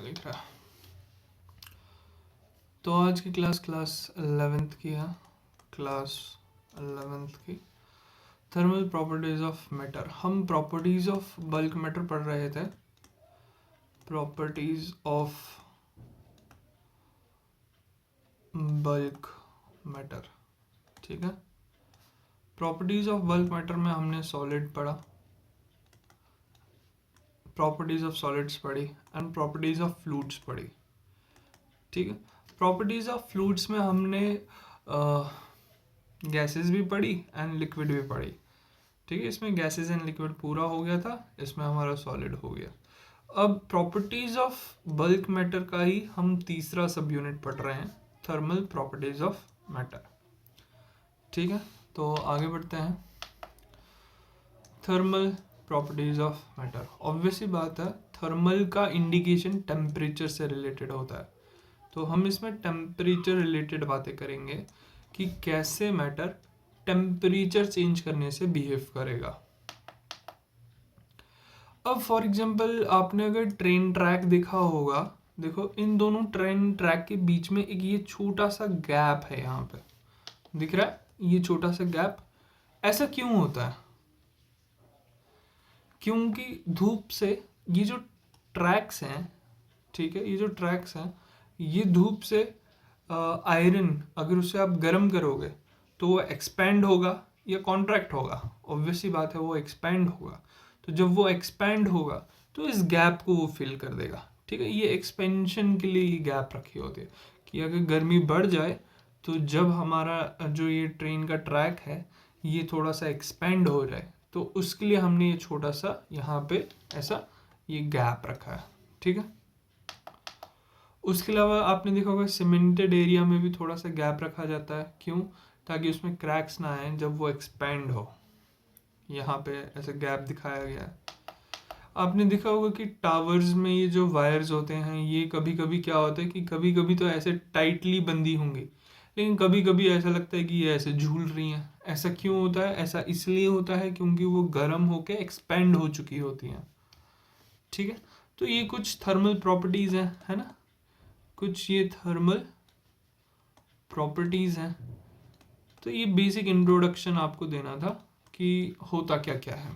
लिख रहा है। तो आज की क्लास 11th की है, क्लास 11th की थर्मल प्रॉपर्टीज ऑफ मैटर। हम प्रॉपर्टीज ऑफ बल्क मैटर पढ़ रहे थे, प्रॉपर्टीज ऑफ बल्क मैटर। ठीक है, प्रॉपर्टीज ऑफ बल्क मैटर में हमने सॉलिड पढ़ा, प्रॉपर्टीज ऑफ सॉलिड्स पढ़ी एंड प्रॉपर्टीज ऑफ फ्लूइड्स पढ़ी। ठीक है, प्रॉपर्टीज ऑफ फ्लूइड्स में हमने गैसेस भी पढ़ी एंड लिक्विड भी पढ़ी। ठीक है, इसमें गैसेस एंड लिक्विड पूरा हो गया था, इसमें हमारा सॉलिड हो गया। अब प्रॉपर्टीज ऑफ बल्क मैटर का ही हम तीसरा सब यूनिट पढ़ रहे हैं, थर्मल प्रॉपर्टीज ऑफ मैटर। ठीक है, तो आगे बढ़ते हैं। Thermal properties of matter, obviously बात है, थर्मल का इंडिकेशन टेम्परेचर से रिलेटेड होता है, तो हम इसमें टेम्परेचर रिलेटेड बातें करेंगे कि कैसे मैटर टेम्परेचर चेंज करने से बिहेव करेगा। अब फॉर एग्जांपल आपने अगर ट्रेन ट्रैक देखा होगा, देखो इन दोनों ट्रेन ट्रैक के बीच में एक ये छोटा सा गैप है, यहाँ पे दिख रहा है ये छोटा सा गैप। ऐसा क्यों होता है? क्योंकि धूप से ये जो ट्रैक्स हैं, ठीक है, ये जो ट्रैक्स हैं, ये धूप से आयरन अगर उसे आप गर्म करोगे तो वो एक्सपैंड होगा या कॉन्ट्रैक्ट होगा। ऑब्वियसली बात है वो एक्सपैंड होगा, तो जब वो एक्सपैंड होगा तो इस गैप को वो फिल कर देगा। ठीक है, ये एक्सपेंशन के लिए ये गैप रखी होती है कि अगर गर्मी बढ़ जाए तो जब हमारा जो ये ट्रेन का ट्रैक है ये थोड़ा सा एक्सपैंड हो जाए, तो उसके लिए हमने ये छोटा सा यहाँ पे ऐसा ये गैप रखा है। ठीक है, उसके अलावा आपने देखा होगा सीमेंटेड एरिया में भी थोड़ा सा गैप रखा जाता है, क्यों? ताकि उसमें क्रैक्स ना आए जब वो एक्सपैंड हो। यहाँ पे ऐसे गैप दिखाया गया है। आपने देखा होगा कि टावर्स में ये जो वायर्स होते हैं ये कभी कभी क्या होता है कि कभी कभी तो ऐसे टाइटली बंधी होंगी, लेकिन कभी कभी ऐसा लगता है कि ये ऐसे झूल रही हैं। ऐसा क्यों होता है? ऐसा इसलिए होता है क्योंकि वो गर्म होके एक्सपैंड हो चुकी होती हैं। ठीक है, तो ये कुछ थर्मल प्रॉपर्टीज हैं, है ना, कुछ ये थर्मल प्रॉपर्टीज हैं। तो ये बेसिक इंट्रोडक्शन आपको देना था कि होता क्या क्या है।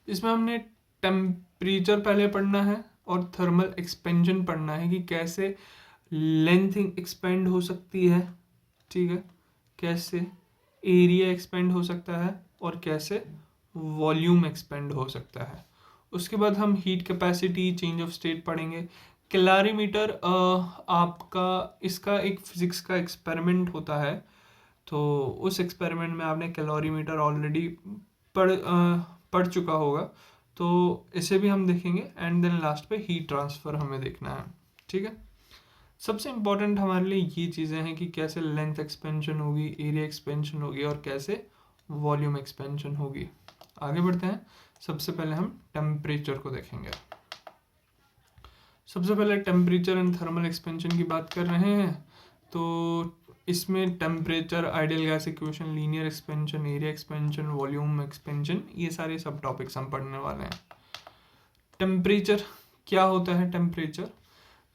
इसमें हमने टेम्परेचर पहले पढ़ना है और थर्मल एक्सपेंशन पढ़ना है कि कैसे लेंथ एक्सपेंड हो सकती है। ठीक है, कैसे एरिया एक्सपेंड हो सकता है और कैसे वॉल्यूम एक्सपेंड हो सकता है। उसके बाद हम heat capacity, change of state पढ़ेंगे। कैलोरीमीटर आपका इसका एक फिजिक्स का एक्सपेरिमेंट होता है, तो उस एक्सपेरिमेंट में आपने कैलोरीमीटर ऑलरेडी पढ़ चुका होगा, तो इसे भी हम देखेंगे। एंड देन लास्ट पे हीट ट्रांसफ़र हमें देखना है। ठीक है, सबसे इम्पोर्टेंट हमारे लिए ये चीज़ें हैं कि कैसे लेंथ एक्सपेंशन होगी, एरिया एक्सपेंशन होगी और कैसे वॉल्यूम एक्सपेंशन होगी। आगे बढ़ते हैं। सबसे पहले हम टेम्परेचर को देखेंगे। सबसे पहले टेम्परेचर एंड थर्मल एक्सपेंशन की बात कर रहे हैं, तो इसमें temperature, ideal gas equation, linear expansion, area expansion, volume expansion, ये सारे सब टॉपिक्स हम पढ़ने वाले हैं। टेम्परेचर क्या होता है? टेम्परेचर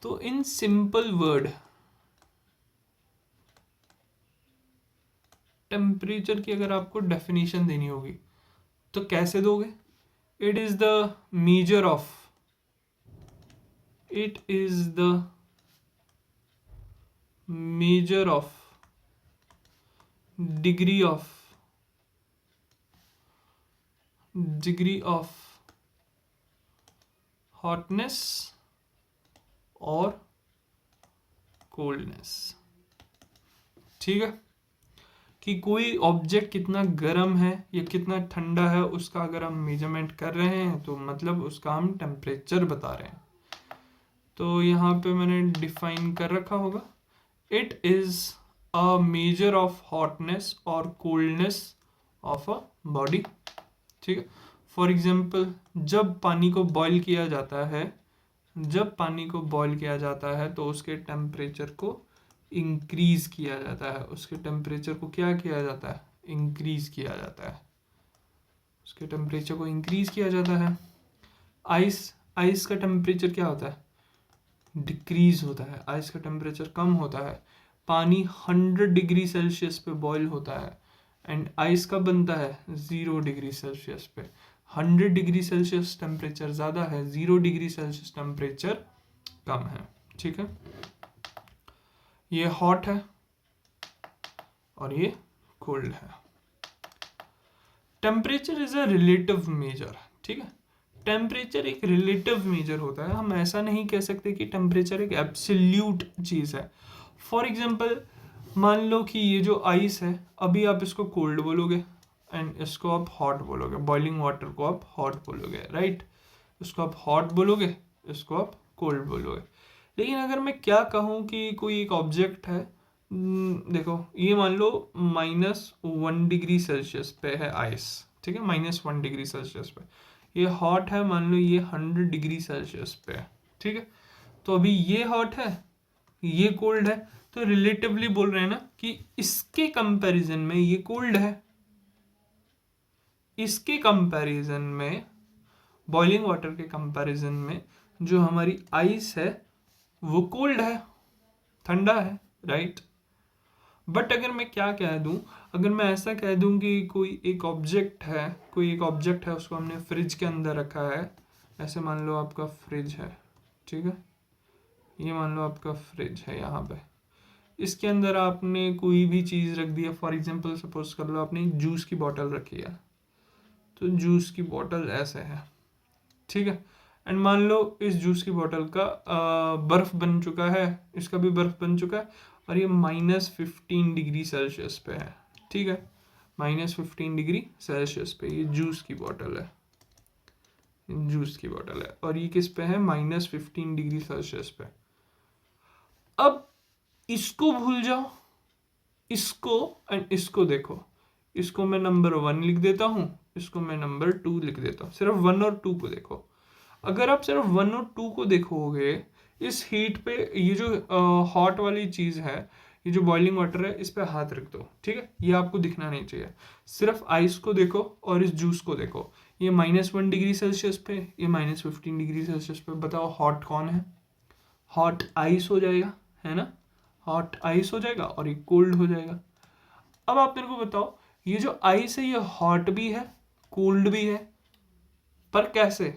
तो इन सिंपल वर्ड टेम्परेचर की अगर आपको डेफिनेशन देनी होगी तो कैसे दोगे? It is the measure of, it is the measure of degree of hotness और coldness। ठीक है, कि कोई ऑब्जेक्ट कितना गर्म है या कितना ठंडा है उसका अगर हम मेजरमेंट कर रहे हैं तो मतलब उसका हम टेम्परेचर बता रहे हैं। तो यहाँ पे मैंने डिफाइन कर रखा होगा, it is a measure of hotness और कोल्डनेस ऑफ अ बॉडी। ठीक है, फॉर एग्जांपल जब पानी को बॉईल किया जाता है, जब पानी को बॉईल किया जाता है तो उसके टेम्परेचर को इंक्रीज किया जाता है। उसके टेम्परेचर को क्या किया जाता है? इंक्रीज किया जाता है। उसके टेम्परेचर को इंक्रीज किया जाता है। आइस का टेम्परेचर क्या होता है, डिक्रीज होता है, आइस का टेम्परेचर कम होता है। पानी 100 डिग्री सेल्सियस पे बॉईल होता है एंड आइस का बनता है 0 डिग्री सेल्सियस पे। 100 डिग्री सेल्सियस टेम्परेचर ज़्यादा है, 0 डिग्री सेल्सियस टेम्परेचर कम है। ठीक है, ये हॉट है और ये कोल्ड है। Temperature is a relative major. ठीक है, टेम्परेचर एक रिलेटिव मेजर होता है। हम ऐसा नहीं कह सकते कि टेम्परेचर एक एब्सोल्यूट चीज़ है। फॉर एग्जांपल मान लो कि ये जो आइस है, अभी आप इसको कोल्ड बोलोगे एंड इसको आप हॉट बोलोगे, बॉइलिंग वाटर को आप हॉट बोलोगे, राइट। इसको आप हॉट बोलोगे, इसको आप कोल्ड बोलोगे। लेकिन अगर मैं क्या कहूँ कि कोई एक ऑब्जेक्ट है, देखो ये मान लो -1 डिग्री सेल्सियस पे है आइस, ठीक है, -1 डिग्री सेल्सियस पे। ये हॉट है, मान लो ये 100 डिग्री सेल्सियस पे है। ठीक है, तो अभी ये हॉट है, ये कोल्ड है, तो रिलेटिवली बोल रहे हैं ना कि इसके कंपैरिजन में ये कोल्ड है, इसके कंपैरिजन में, बॉइलिंग वाटर के कंपैरिजन में जो हमारी आइस है वो कोल्ड है, ठंडा है, राइट। बट अगर मैं क्या कह दूं, अगर मैं ऐसा कह दूं कि कोई एक ऑब्जेक्ट है, उसको हमने फ्रिज के अंदर रखा है, ऐसे मान लो आपका फ्रिज है, ठीक है, ये मान लो आपका फ्रिज है यहाँ पे, इसके अंदर आपने कोई भी चीज़ रख दिया। फॉर एग्जांपल सपोज कर लो आपने एक जूस की बोतल रखी है, तो जूस की बोतल ऐसे है, ठीक है, एंड मान लो इस जूस की बोतल का बर्फ बन चुका है, इसका भी बर्फ बन चुका है और ये -15 डिग्री सेल्सियस पे है। ठीक है, -15 डिग्री सेल्सियस पे ये जूस की बोतल है, और ये किस पे है, -15 डिग्री सेल्सियस पे। अब इसको भूल जाओ, इसको एंड इसको देखो, इसको मैं नंबर 1 लिख देता हूँ, इसको मैं नंबर 2 लिख देता हूँ। सिर्फ 1 और 2 को देखो। अगर आप सिर्फ 1 और 2 को देखोगे, इस हीट पे ये जो हॉट वाली चीज़ है, ये जो बॉइलिंग वाटर है, इस पे हाथ रख दो, ठीक है, ये आपको दिखना नहीं चाहिए। सिर्फ आइस को देखो और इस जूस को देखो, ये -1 डिग्री सेल्सियस पे, ये -15 डिग्री सेल्सियस पे। बताओ हॉट कौन है, हॉट आइस हो जाएगा, है ना, हॉट आइस हो जाएगा और ये कोल्ड हो जाएगा। अब आप मेरे को बताओ, ये जो आइस है ये हॉट भी है, कोल्ड भी है, पर कैसे,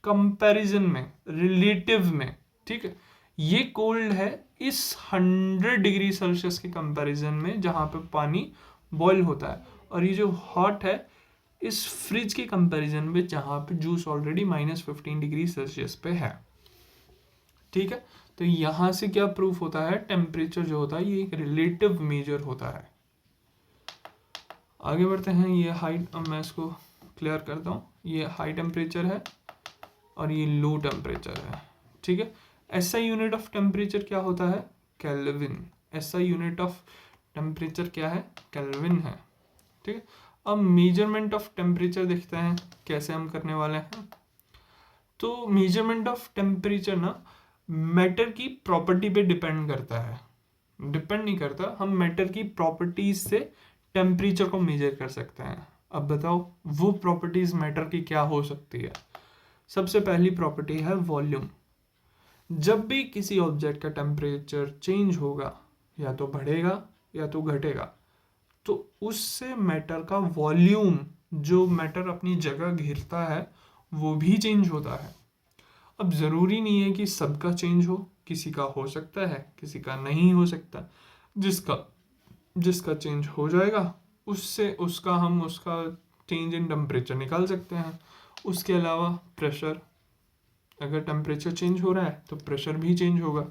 कंपैरिजन में, रिलेटिव में। ठीक है, ये कोल्ड है इस 100 डिग्री सेल्सियस के कंपैरिजन में जहां पे पानी बॉईल होता है, और ये जो हॉट है इस फ्रिज के कंपैरिजन में जहां पे जूस ऑलरेडी -15 डिग्री सेल्सियस पे है। ठीक है, तो यहां से क्या प्रूफ होता है, टेम्परेचर जो होता है ये एक रिलेटिव मेजर होता है। आगे बढ़ते हैं, ये हाइट, अब मैं इसको क्लियर करता हूँ, ये हाई टेम्परेचर है और ये लो टेम्परेचर है। ठीक है, ऐसा यूनिट ऑफ टेम्परेचर क्या होता है, केल्विन। ऐसा यूनिट ऑफ टेम्परेचर क्या है, केल्विन है। ठीक है, अब मेजरमेंट ऑफ टेम्परेचर देखते हैं कैसे हम करने वाले हैं। तो मेजरमेंट ऑफ टेम्परेचर ना मैटर की प्रॉपर्टी पे डिपेंड करता है, डिपेंड नहीं करता, हम मैटर की प्रॉपर्टीज से टेम्परेचर को मेजर कर सकते हैं। अब बताओ वो प्रॉपर्टीज मैटर की क्या हो सकती है। सबसे पहली प्रॉपर्टी है वॉल्यूम। जब भी किसी ऑब्जेक्ट का टेम्परेचर चेंज होगा, या तो बढ़ेगा या तो घटेगा, तो उससे मैटर का वॉल्यूम, जो मैटर अपनी जगह घेरता है, वो भी चेंज होता है। अब ज़रूरी नहीं है कि सबका चेंज हो, किसी का हो सकता है, किसी का नहीं हो सकता। जिसका चेंज हो जाएगा उससे उसका चेंज इन टेम्परेचर निकाल सकते हैं। उसके अलावा प्रेशर, अगर टेम्परेचर चेंज हो रहा है तो प्रेशर भी चेंज होगा।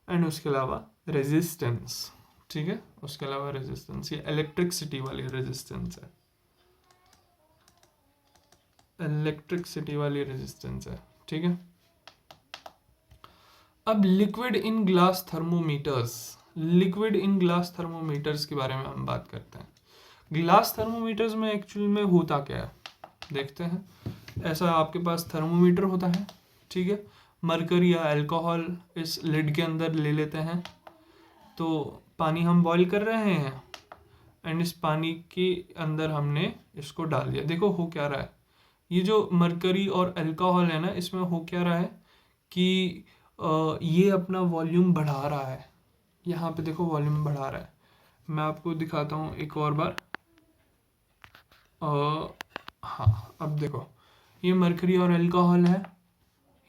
एंड उसके अलावा रेजिस्टेंस, ठीक है, उसके अलावा रेजिस्टेंस, ये इलेक्ट्रिसिटी वाली रेजिस्टेंस है, इलेक्ट्रिसिटी वाली रेजिस्टेंस है। ठीक है, अब liquid in glass thermometers, liquid in glass thermometers के बारे में हम बात करते हैं। ग्लास थर्मोमीटर्स में एक्चुअल में होता क्या है, देखते हैं। ऐसा आपके पास थर्मोमीटर होता है, ठीक है, मरकरी या अल्कोहल इस लिड के अंदर ले लेते हैं। तो पानी हम बॉईल कर रहे हैं एंड इस पानी के अंदर हमने इसको डाल दिया। देखो हो क्या रहा है, ये जो मरकरी और अल्कोहल है ना, इसमें हो क्या रहा है कि ये अपना वॉल्यूम बढ़ा रहा है। यहाँ पे देखो वॉल्यूम बढ़ा रहा है। मैं आपको दिखाता हूँ एक और बार। हाँ, अब देखो ये मरकरी और अल्कोहल है,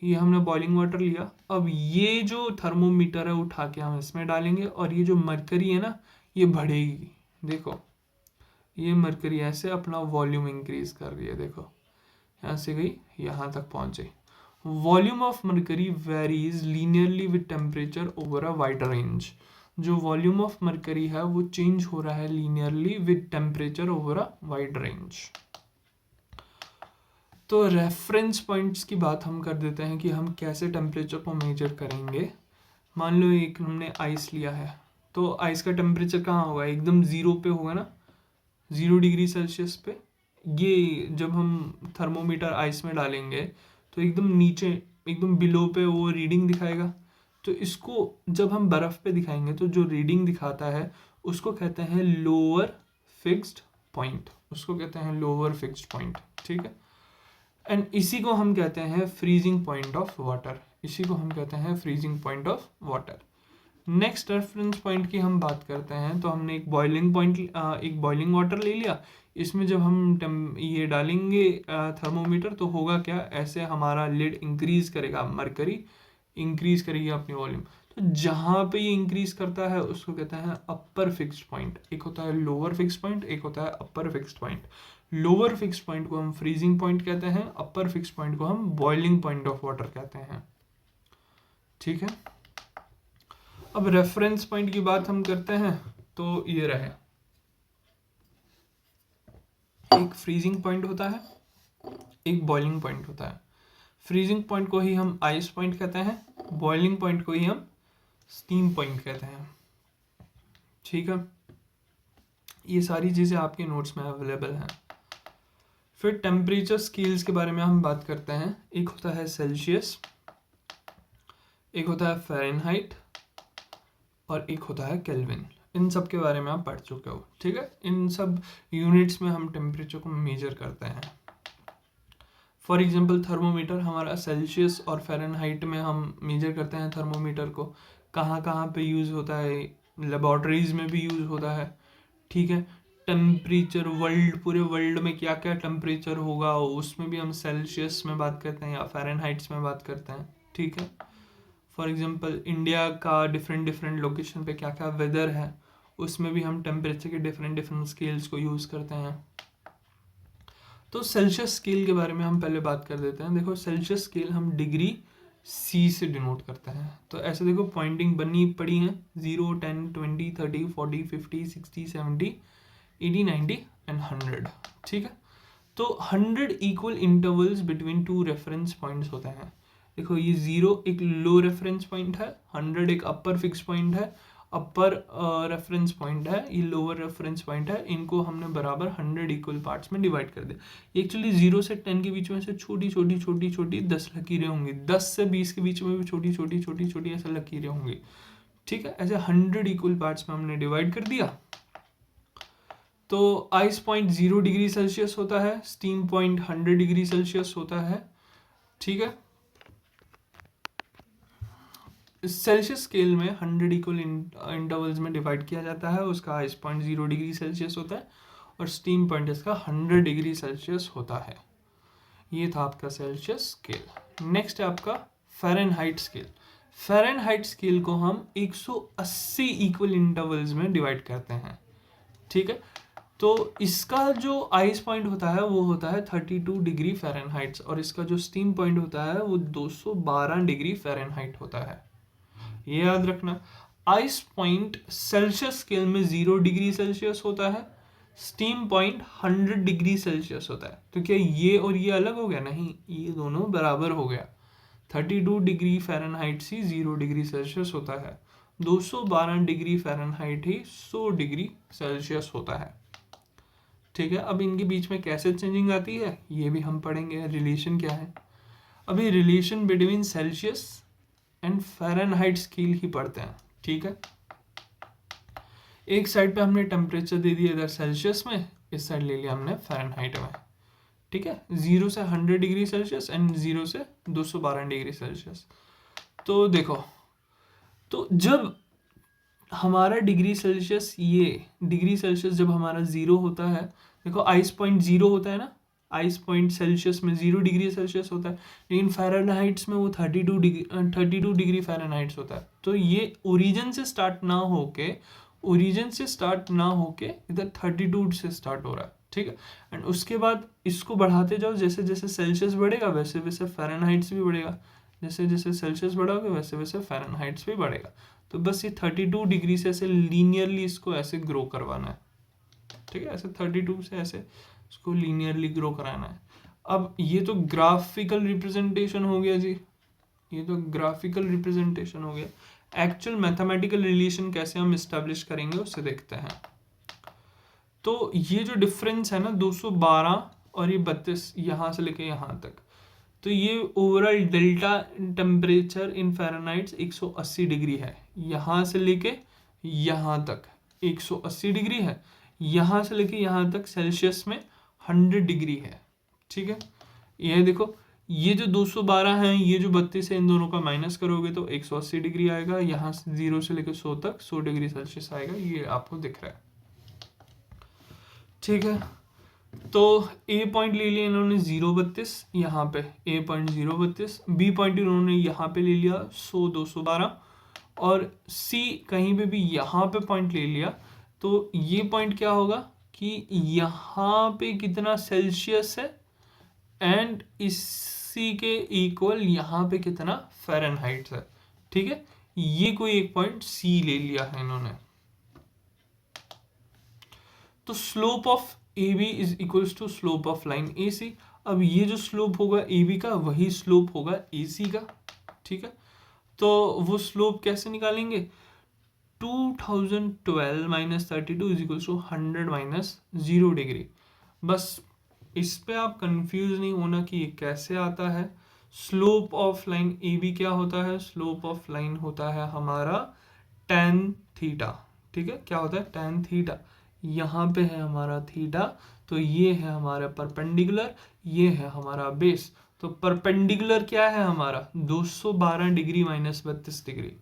ये हमने बॉइलिंग वाटर लिया। अब ये जो थर्मोमीटर है उठा के हम इसमें डालेंगे और ये जो मरकरी है ना ये बढ़ेगी। देखो ये मरकरी ऐसे अपना वॉल्यूम इंक्रीज कर रही है। देखो यहाँ से गई यहाँ तक पहुँचे। Volume of mercury varies linearly with temperature over a wide range. जो वॉल्यूम ऑफ मरकरी है वो चेंज हो रहा है linearly with temperature over a wide range. तो रेफरेंस पॉइंट्स की बात हम कर देते हैं कि हम कैसे टेम्परेचर को मेजर करेंगे। मान लो एक हमने आइस लिया है, तो आइस का टेम्परेचर कहाँ होगा, एकदम ज़ीरो पे होगा ना, 0 डिग्री सेल्सियस पे। ये जब हम थर्मोमीटर आइस में डालेंगे तो एकदम नीचे, एकदम बिलो पे वो रीडिंग दिखाएगा। तो इसको जब हम बर्फ़ पे दिखाएंगे तो जो रीडिंग दिखाता है उसको कहते हैं लोअर फिक्स्ड पॉइंट, उसको कहते हैं लोअर फिक्स्ड पॉइंट। ठीक है, एंड इसी को हम कहते हैं फ्रीजिंग पॉइंट ऑफ वाटर, इसी को हम कहते हैं freezing point of water. Next reference point की हम बात करते हैं, तो हमने एक बॉइलिंग वाटर ले लिया। इसमें जब हम ये डालेंगे थर्मोमीटर तो होगा क्या, ऐसे हमारा लिड इंक्रीज करेगा, मरकरी इंक्रीज करेगी अपनी वॉल्यूम। तो जहाँ पे ये इंक्रीज करता है उसको कहते हैं अपर फिक्स्ड पॉइंट। एक होता है लोअर फिक्स्ड पॉइंट, एक होता है upper fixed point. Lower fixed point को हम फ्रीजिंग पॉइंट कहते हैं, अपर फिक्स्ड पॉइंट को हम बॉइलिंग पॉइंट ऑफ वाटर कहते हैं। ठीक है, अब रेफरेंस पॉइंट की बात हम करते हैं तो ये रहे, एक फ्रीजिंग पॉइंट होता है, एक बॉइलिंग पॉइंट होता है। फ्रीजिंग पॉइंट को ही हम आइस पॉइंट कहते हैं, बॉइलिंग पॉइंट को ही हम स्टीम पॉइंट कहते हैं। ठीक है, ये सारी चीज़ें आपके नोट्स में अवेलेबल हैं। फिर टेम्परेचर स्केल्स के बारे में हम बात करते हैं। एक होता है सेल्सियस, एक होता है फ़ारेनहाइट और एक होता है केल्विन। इन सब के बारे में आप पढ़ चुके हो। ठीक है, इन सब यूनिट्स में हम टेम्परेचर को मेजर करते हैं। फॉर एग्जांपल थर्मोमीटर हमारा सेल्सियस और फ़ारेनहाइट में हम मेजर करते हैं थर्मोमीटर को। कहाँ कहाँ पे यूज़ होता है, लेबॉर्ट्रीज में भी यूज़ होता है। ठीक है, टेम्परेचर पूरे वर्ल्ड में क्या क्या टेम्परेचर होगा उसमें भी हम सेल्सियस में बात करते हैं या फ़ारेनहाइट्स में बात करते हैं। ठीक है, फॉर एग्जांपल इंडिया का डिफरेंट लोकेशन पे क्या क्या वेदर है उसमें भी हम टेम्परेचर के डिफरेंट स्केल्स को यूज़ करते हैं। तो सेल्सियस स्केल के बारे में हम पहले बात कर देते हैं। देखो सेल्सियस स्केल हम डिग्री सी से डिनोट करते हैं। तो ऐसे देखो पॉइंटिंग बनी पड़ी हैं 0, 10, 20, 30, 40, 50, 60, 70, 80, 90 एंड 100। ठीक है, तो 100 equal intervals between two reference points होते हैं। देखो ये 0 एक लो रेफरेंस पॉइंट है, 100 एक अपर फिक्स पॉइंट है, अपर रेफरेंस पॉइंट है, ये लोअर रेफरेंस पॉइंट है। इनको हमने बराबर 100 इक्वल पार्ट्स में डिवाइड कर दिया। एक्चुअली 0 से 10 के बीच में से छोटी छोटी 10 लकीरें होंगी, 10 से 20 के बीच में भी छोटी छोटी ऐसे लकीरें होंगी। ठीक है, ऐसे 100 इक्वल पार्ट्स में हमने डिवाइड कर दिया। तो आइस पॉइंट 0 डिग्री सेल्सियस होता है, स्टीम पॉइंट 100 डिग्री सेल्सियस होता है। ठीक है, सेल्सियस स्केल में 100 इक्वल इंटरवल्स में डिवाइड किया जाता है। उसका आइस पॉइंट 0 डिग्री सेल्सियस होता है और स्टीम पॉइंट इसका 100 डिग्री सेल्सियस होता है। ये था आपका सेल्सियस स्केल। नेक्स्ट है आपका फ़ारेनहाइट स्केल। फ़ारेनहाइट स्केल को हम 180 इक्वल इंटरवल्स में डिवाइड करते हैं। ठीक है, तो इसका जो आइस पॉइंट होता है वो होता है 32 डिग्री फ़ारेनहाइट और इसका जो स्टीम पॉइंट होता है वो 212 डिग्री फ़ारेनहाइट होता है। ये याद रखना, आइस पॉइंट सेल्सियस स्केल में 0 डिग्री सेल्सियस होता है, स्टीम पॉइंट 100 डिग्री सेल्सियस होता है। तो क्या ये और ये अलग हो गया? नहीं, ये दोनों बराबर हो गया। 32 डिग्री फ़ारेनहाइट से 0 डिग्री सेल्सियस होता है, 212 डिग्री फ़ारेनहाइट ही 100 डिग्री सेल्सियस होता है। ठीक है, अब इनके बीच में कैसे चेंजिंग आती है ये भी हम पढ़ेंगे, रिलेशन क्या है। अभी relation between Celsius and Fahrenheit scale ही पढ़ते हैं। ठीक है, एक साइड पे हमने टेम्परेचर दे दिया इधर सेल्सियस में, इस साइड ले लिया हमने फ़ारेनहाइट में। ठीक है, 0 से 100 डिग्री सेल्सियस एंड 0 से 212 डिग्री सेल्सियस। तो देखो, तो जब हमारा डिग्री सेल्सियस, ये डिग्री सेल्सियस जब हमारा 0 होता है, देखो आइस पॉइंट 0 होता है ना, आइस पॉइंट सेल्सियस में 0 डिग्री सेल्सियस होता है, लेकिन फ़ारेनहाइट्स में वो 32 डिग्री फ़ारेनहाइट्स होता है। तो ये ओरिजिन से स्टार्ट ना होके इधर 32 से स्टार्ट हो रहा है, ठीक है। एंड उसके बाद इसको बढ़ाते जाओ, जैसे जैसे सेल्सियस बढ़ेगा वैसे वैसे फ़ारेनहाइट्स भी बढ़ेगा, जैसे जैसे सेल्सियस बढ़ाओगे वैसे वैसे फ़ारेनहाइट्स भी बढ़ेगा। तो बस ये 32 डिग्री से ऐसे लीनियरली इसको ऐसे ग्रो करवाना है, ठीक है, ऐसे 32 से ऐसे इसको लीनियरली ग्रो कराना है। अब ये तो ग्राफिकल रिप्रेजेंटेशन हो गया जी, ये तो ग्राफिकल रिप्रेजेंटेशन हो गया। एक्चुअल मैथमेटिकल रिलेशन कैसे हम इस्टेब्लिश करेंगे उससे देखते हैं। तो ये जो डिफरेंस है ना 212 और ये 32 यहाँ से लेके यहाँ तक, तो ये overall delta temperature in Fahrenheits 180 degree है। यहाँ से लेके यहाँ तक 180 डिग्री है, यहाँ से लेके यहाँ तक सेल्सियस में 100 डिग्री है, ठीक है। ये देखो, ये जो 212 है, ये जो 32 है, इन दोनों का माइनस करोगे तो 180 डिग्री आएगा। यहाँ से 0 से लेकर 100 तक 100 डिग्री सेल्सियस आएगा, ये आपको दिख रहा है, ठीक है। तो ए पॉइंट ले लिया इन्होंने 032 यहाँ पे, ए पॉइंट 032, बी पॉइंट इन्होंने यहाँ पे ले लिया 100 212, और सी कहीं पे भी यहाँ पे पॉइंट ले लिया। तो ये पॉइंट क्या होगा कि यहाँ पे कितना सेल्सियस है एंड इसी के इक्वल यहाँ पे कितना फ़ारेनहाइट है, ठीक है। ये कोई एक पॉइंट सी ले लिया है इन्होंने। तो slope of A B is equals to slope of line A C. अब ये जो स्लोप होगा ए बी का वही स्लोप होगा ए सी का, ठीक है। तो वो स्लोप कैसे निकालेंगे, 2012 minus 32 is equals to 100 minus 0 degree. बस इस पे आप कंफ्यूज नहीं होना कि ये कैसे आता है। Slope of line A B क्या होता है, स्लोप ऑफ लाइन होता है हमारा tan थीटा, ठीक है। क्या होता है, tan थीटा। यहाँ पे है हमारा थीटा, तो ये है हमारा परपेंडिकुलर, ये है हमारा बेस। तो परपेंडिकुलर क्या है हमारा 212 degree minus 32 degree,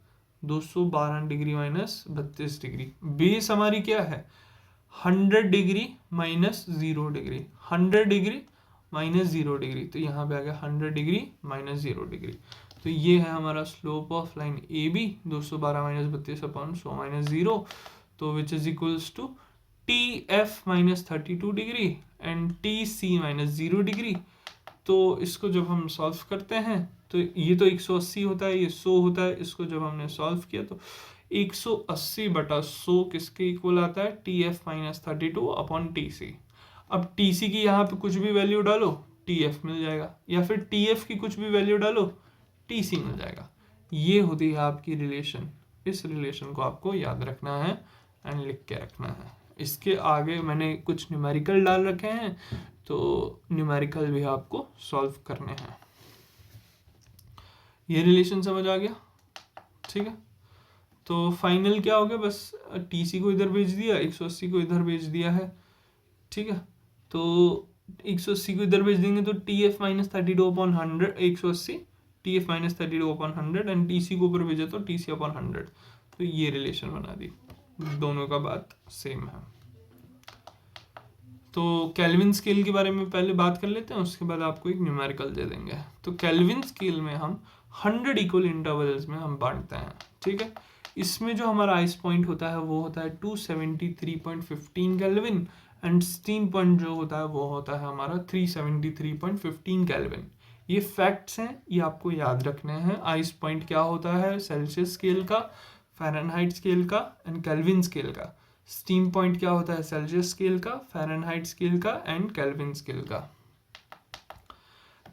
212 degree minus 32 degree. Base हमारी क्या है 100 degree minus 0 degree, 100 degree minus 0 degree, तो यहाँ पे आ गया 100 डिग्री माइनस 0 डिग्री। तो ये है हमारा slope of line A B, 212 minus 32 upon 100 minus 0, तो which is equals to T F minus 32 degree and T C minus 0 degree. तो इसको जब हम सॉल्व करते हैं तो ये तो 180 होता है, ये 100 होता है। इसको जब हमने सॉल्व किया तो 180 बटा 100 किसके इक्वल आता है, T F minus 32 upon T C. अब टी सी की यहाँ पे कुछ भी वैल्यू डालो टी एफ मिल जाएगा, या फिर टी एफ की कुछ भी वैल्यू डालो टी सी मिल जाएगा। ये होती है आपकी रिलेशन। इस रिलेशन को आपको याद रखना है एंड लिख के रखना है। इसके आगे मैंने कुछ न्यूमेरिकल डाल रखे हैं, तो न्यूमेरिकल भी आपको सॉल्व करने हैं। ये रिलेशन समझ आ गया, ठीक है। तो फाइनल क्या हो गया, बस टी सी को इधर भेज दिया, 180 को इधर भेज दिया है, ठीक है। तो 180 को इधर भेज देंगे तो T F minus 32 upon 100, 180 T F minus 32 upon 100 and T C को ऊपर भेजा तो टी सी अपॉन 100। तो ये रिलेशन बना दी, दोनों का बात सेम है। तो केल्विन स्केल के बारे में पहले बात कर लेते हैं, उसके बाद आपको एक न्यूमेरिकल दे देंगे। तो केल्विन स्केल में हम 100 इक्वल इंटरवल्स में हम बांटते हैं, ठीक है। इसमें जो हमारा आइस पॉइंट होता है वो होता है 273.15 केल्विन एंड स्टीम पॉइंट जो होता है वो होता है हमारा 373.15 केल्विन। ये फैक्ट्स हैं, ये आपको याद रखने हैं। आइस पॉइंट क्या होता है सेल्सियस स्केल का, फ़ारेनहाइट स्केल का एंड केल्विन स्केल का। स्टीम पॉइंट क्या होता है सेल्सियस स्केल का, फ़ारेनहाइट स्केल का एंड केल्विन स्केल का।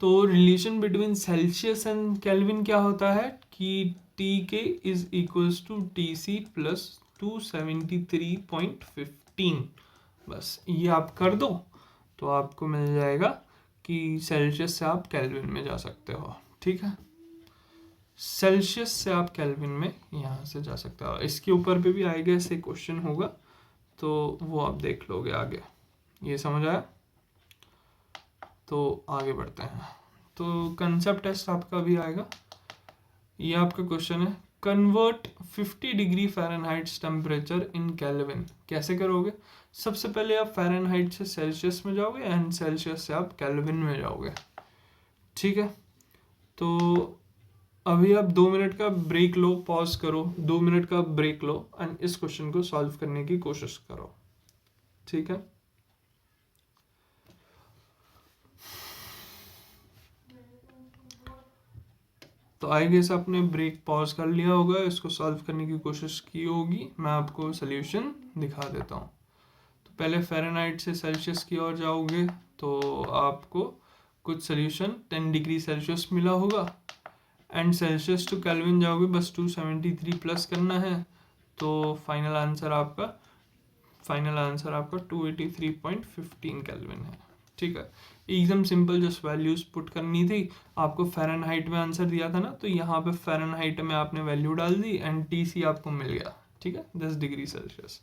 तो relation between Celsius and Kelvin क्या होता है कि T K is equals to T C plus 273.15। बस ये आप कर दो तो आपको मिल जाएगा कि सेल्सियस से आप केल्विन में जा सकते हो, ठीक है। सेल्सियस से आप केल्विन में यहाँ से जा सकते हो। इसके ऊपर पे भी आएगा, ऐसे क्वेश्चन होगा तो वो आप देख लोगे आगे। ये समझ आया। तो आगे बढ़ते हैं। तो कंसेप्ट टेस्ट आपका भी आएगा। ये आपका क्वेश्चन है, convert 50 degree Fahrenheit temperature in kelvin. कैसे करोगे? सबसे पहले आप फ़ारेनहाइट से सेल्सियस में जाओगे एंड सेल्सियस से आप केल्विन में जाओगे। ठीक है, तो अभी आप 2 मिनट का ब्रेक लो, पॉज करो, 2 मिनट का ब्रेक लो एंड इस क्वेश्चन को सॉल्व करने की कोशिश करो। ठीक है, तो आई गेस आपने ब्रेक पॉज कर लिया होगा, इसको सॉल्व करने की कोशिश की होगी। मैं आपको सोल्यूशन दिखा देता हूँ। तो पहले फ़ारेनहाइट से सेल्सियस की ओर जाओगे तो आपको कुछ सोल्यूशन 10 डिग्री सेल्सियस मिला होगा एंड सेल्सियस टू केल्विन जाओगे, बस 273 प्लस करना है। तो फाइनल आंसर आपका 283.15 केल्विन है। ठीक है, एकदम सिंपल, जस्ट वैल्यूज पुट करनी थी। आपको फ़ारेनहाइट में आंसर दिया था ना, तो यहाँ पे फ़ारेनहाइट में आपने वैल्यू डाल दी एंड टीसी आपको मिल गया। ठीक है, 10 डिग्री सेल्सियस।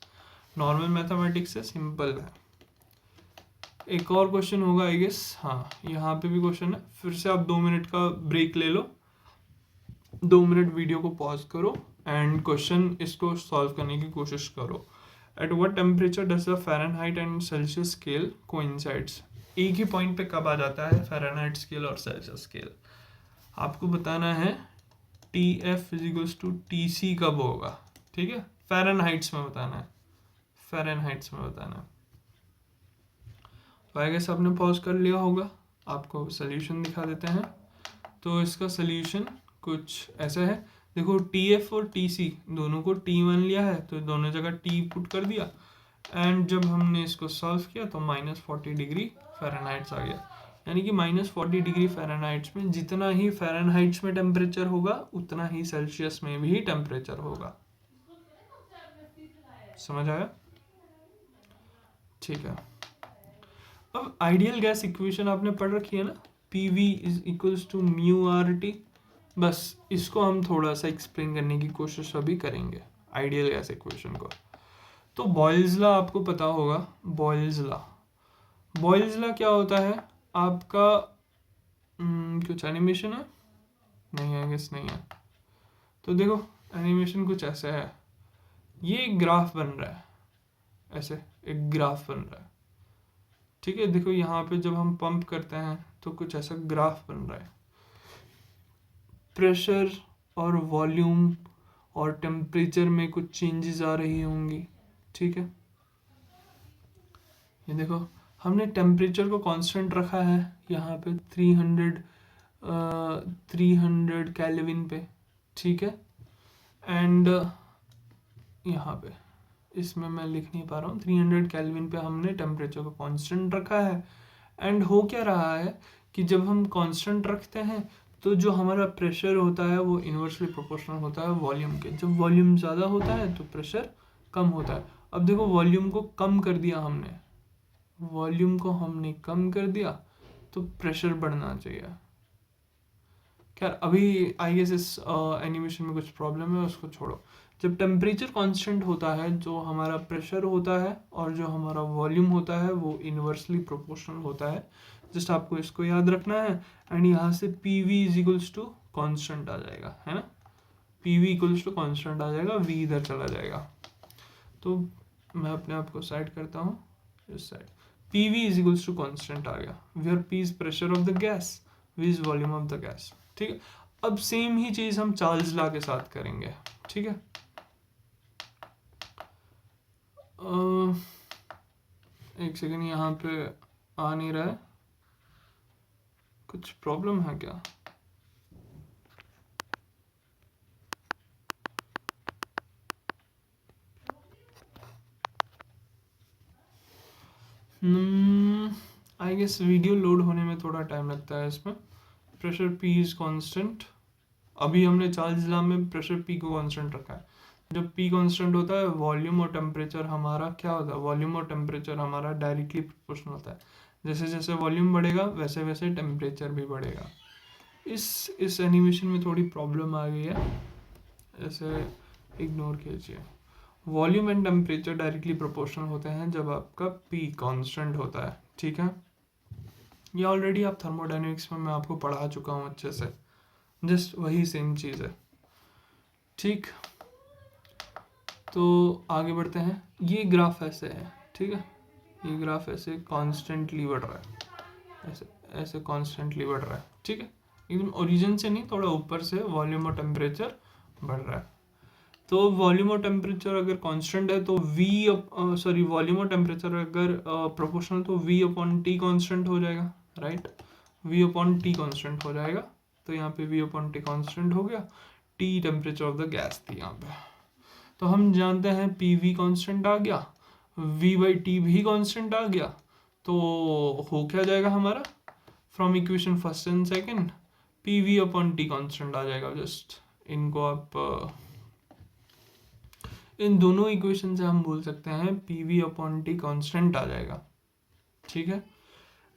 नॉर्मल मैथमेटिक्स से सिंपल है। एक और क्वेश्चन होगा आई गेस, हाँ यहाँ पे भी क्वेश्चन है। फिर से आप 2 मिनट का ब्रेक ले लो, 2 मिनट वीडियो को पॉज करो एंड क्वेश्चन इसको सॉल्व करने की कोशिश करो। At what temperature does the Fahrenheit and Celsius scale coincides. एक ही पॉइंट पे कब आ जाता है फ़ारेनहाइट स्केल और सेल्सियस स्केल? आपको बताना है T F equals to T C कब होगा। ठीक है, फ़ारेनहाइट्स में बताना है, फ़ारेनहाइट्स में बताना है। तो आई गेस आपने पॉज कर लिया होगा, आपको सोल्यूशन दिखा देते हैं। तो इसका सोल्यूशन कुछ ऐसा है, देखो टी एफ और टी सी दोनों को T1 लिया है तो दोनों जगह T पुट कर दिया एंड जब हमने इसको सॉल्व किया तो -40 डिग्री फ़ारेनहाइट्स आ गया। यानी कि -40 डिग्री फ़ारेनहाइट्स में जितना ही फ़ारेनहाइट्स में टेम्परेचर होगा उतना ही सेल्सियस में भी टेम्परेचर होगा। समझ आया? ठीक है, अब आइडियल गैस इक्वेशन आपने पढ़ रखी है ना, PV is equals to mu R T. बस इसको हम थोड़ा सा एक्सप्लेन करने की कोशिश अभी करेंगे, आइडियल गैस इक्वेशन को। तो बॉयल्स लॉ आपको पता होगा, बॉयल्स लॉ क्या होता है आपका? कुछ एनिमेशन है? नहीं है, गेस नहीं है। तो देखो एनिमेशन कुछ ऐसा है, ये एक ग्राफ बन रहा है, ऐसे एक ग्राफ बन रहा है। ठीक है, देखो यहाँ पे जब हम पंप करते हैं तो कुछ ऐसा ग्राफ बन रहा है। प्रेशर और वॉल्यूम और टेम्परेचर में कुछ चेंजेस आ रही होंगी। ठीक है, ये देखो हमने टेम्परेचर को कांस्टेंट रखा है यहाँ पे 300 केल्विन पे। ठीक है, एंड यहाँ पे इसमें मैं लिख नहीं पा रहा हूँ, 300 केल्विन पे हमने टेम्परेचर को कांस्टेंट रखा है। एंड हो क्या रहा है कि जब हम कांस्टेंट रखते हैं तो जो हमारा प्रेशर होता है वो इन्वर्सली प्रोपोर्शनल होता है वॉल्यूम के। जब वॉल्यूम ज़्यादा होता है तो प्रेशर कम होता है। अब देखो वॉल्यूम को कम कर दिया हमने, वॉल्यूम को हमने कम कर दिया तो प्रेशर बढ़ना चाहिए। खैर अभी आई गेस इस एनिमेशन में कुछ प्रॉब्लम है, उसको छोड़ो। जब टेम्परेचर कांस्टेंट होता है, जो हमारा प्रेशर होता है और जो हमारा वॉल्यूम होता है वो इन्वर्सली प्रोपोर्शनल होता है। जस्ट आपको इसको याद रखना है एंड यहाँ से P V is equals to constant आ जाएगा, है ना। P V equals to constant आ जाएगा, वी इधर चला जाएगा। तो मैं अपने आप को साइड करता हूँ इस side. P V is equals to constant आ गया, where P is pressure of the gas, V is volume of the gas. ठीक है, अब सेम ही चीज़ हम चार्ल्स लॉ के साथ करेंगे। ठीक है, एक सेकेंड, यहाँ पे आ नहीं रहा है, कुछ प्रॉब्लम है क्या? आई गेस वीडियो लोड होने में थोड़ा टाइम लगता है इसमें। प्रेशर P इज कांस्टेंट, अभी हमने चार्ल्स लॉ में प्रेशर P को कांस्टेंट रखा है। जब P कांस्टेंट होता है वॉल्यूम और टेम्परेचर हमारा क्या होता है? वॉल्यूम और टेम्परेचर हमारा डायरेक्टली प्रोपोर्शनल होता है। जैसे जैसे वॉल्यूम बढ़ेगा वैसे वैसे टेम्परेचर भी बढ़ेगा। इस एनिमेशन में थोड़ी प्रॉब्लम आ गई है, ऐसे इग्नोर कीजिए। Volume and temperature directly proportional होते हैं जब आपका P कांस्टेंट होता है। ठीक है, ये ऑलरेडी आप थर्मोडायनेमिक्स में मैं आपको पढ़ा चुका हूँ अच्छे से, जस्ट वही सेम चीज़ है। ठीक, तो आगे बढ़ते हैं। ये ग्राफ ऐसे है, ठीक है, ये ग्राफ ऐसे कॉन्स्टेंटली बढ़ रहा है, ऐसे ऐसे कॉन्स्टेंटली बढ़ रहा है, ठीक है, एकदम ओरिजिन से नहीं, थोड़ा ऊपर से वॉल्यूम और टेम्परेचर बढ़ रहा है। तो वॉल्यूम और टेम्परेचर अगर कांस्टेंट है तो वॉल्यूम और टेम्परेचर अगर प्रोपोर्शनल तो v अपॉन टी कांस्टेंट हो जाएगा, right, v upon T constant हो जाएगा। तो यहाँ पे v अपॉन टी कांस्टेंट हो गया, t temperature of the gas थी यहाँ पे। तो हम जानते हैं pv कांस्टेंट आ गया, v बाई टी भी कांस्टेंट आ गया, तो हो क्या जाएगा हमारा, from equation first and second pv upon T constant आ जाएगा। जस्ट इनको आप इन दोनों इक्वेशन से हम बोल सकते हैं pv अपॉन टी कॉन्स्टेंट आ जाएगा, ठीक है।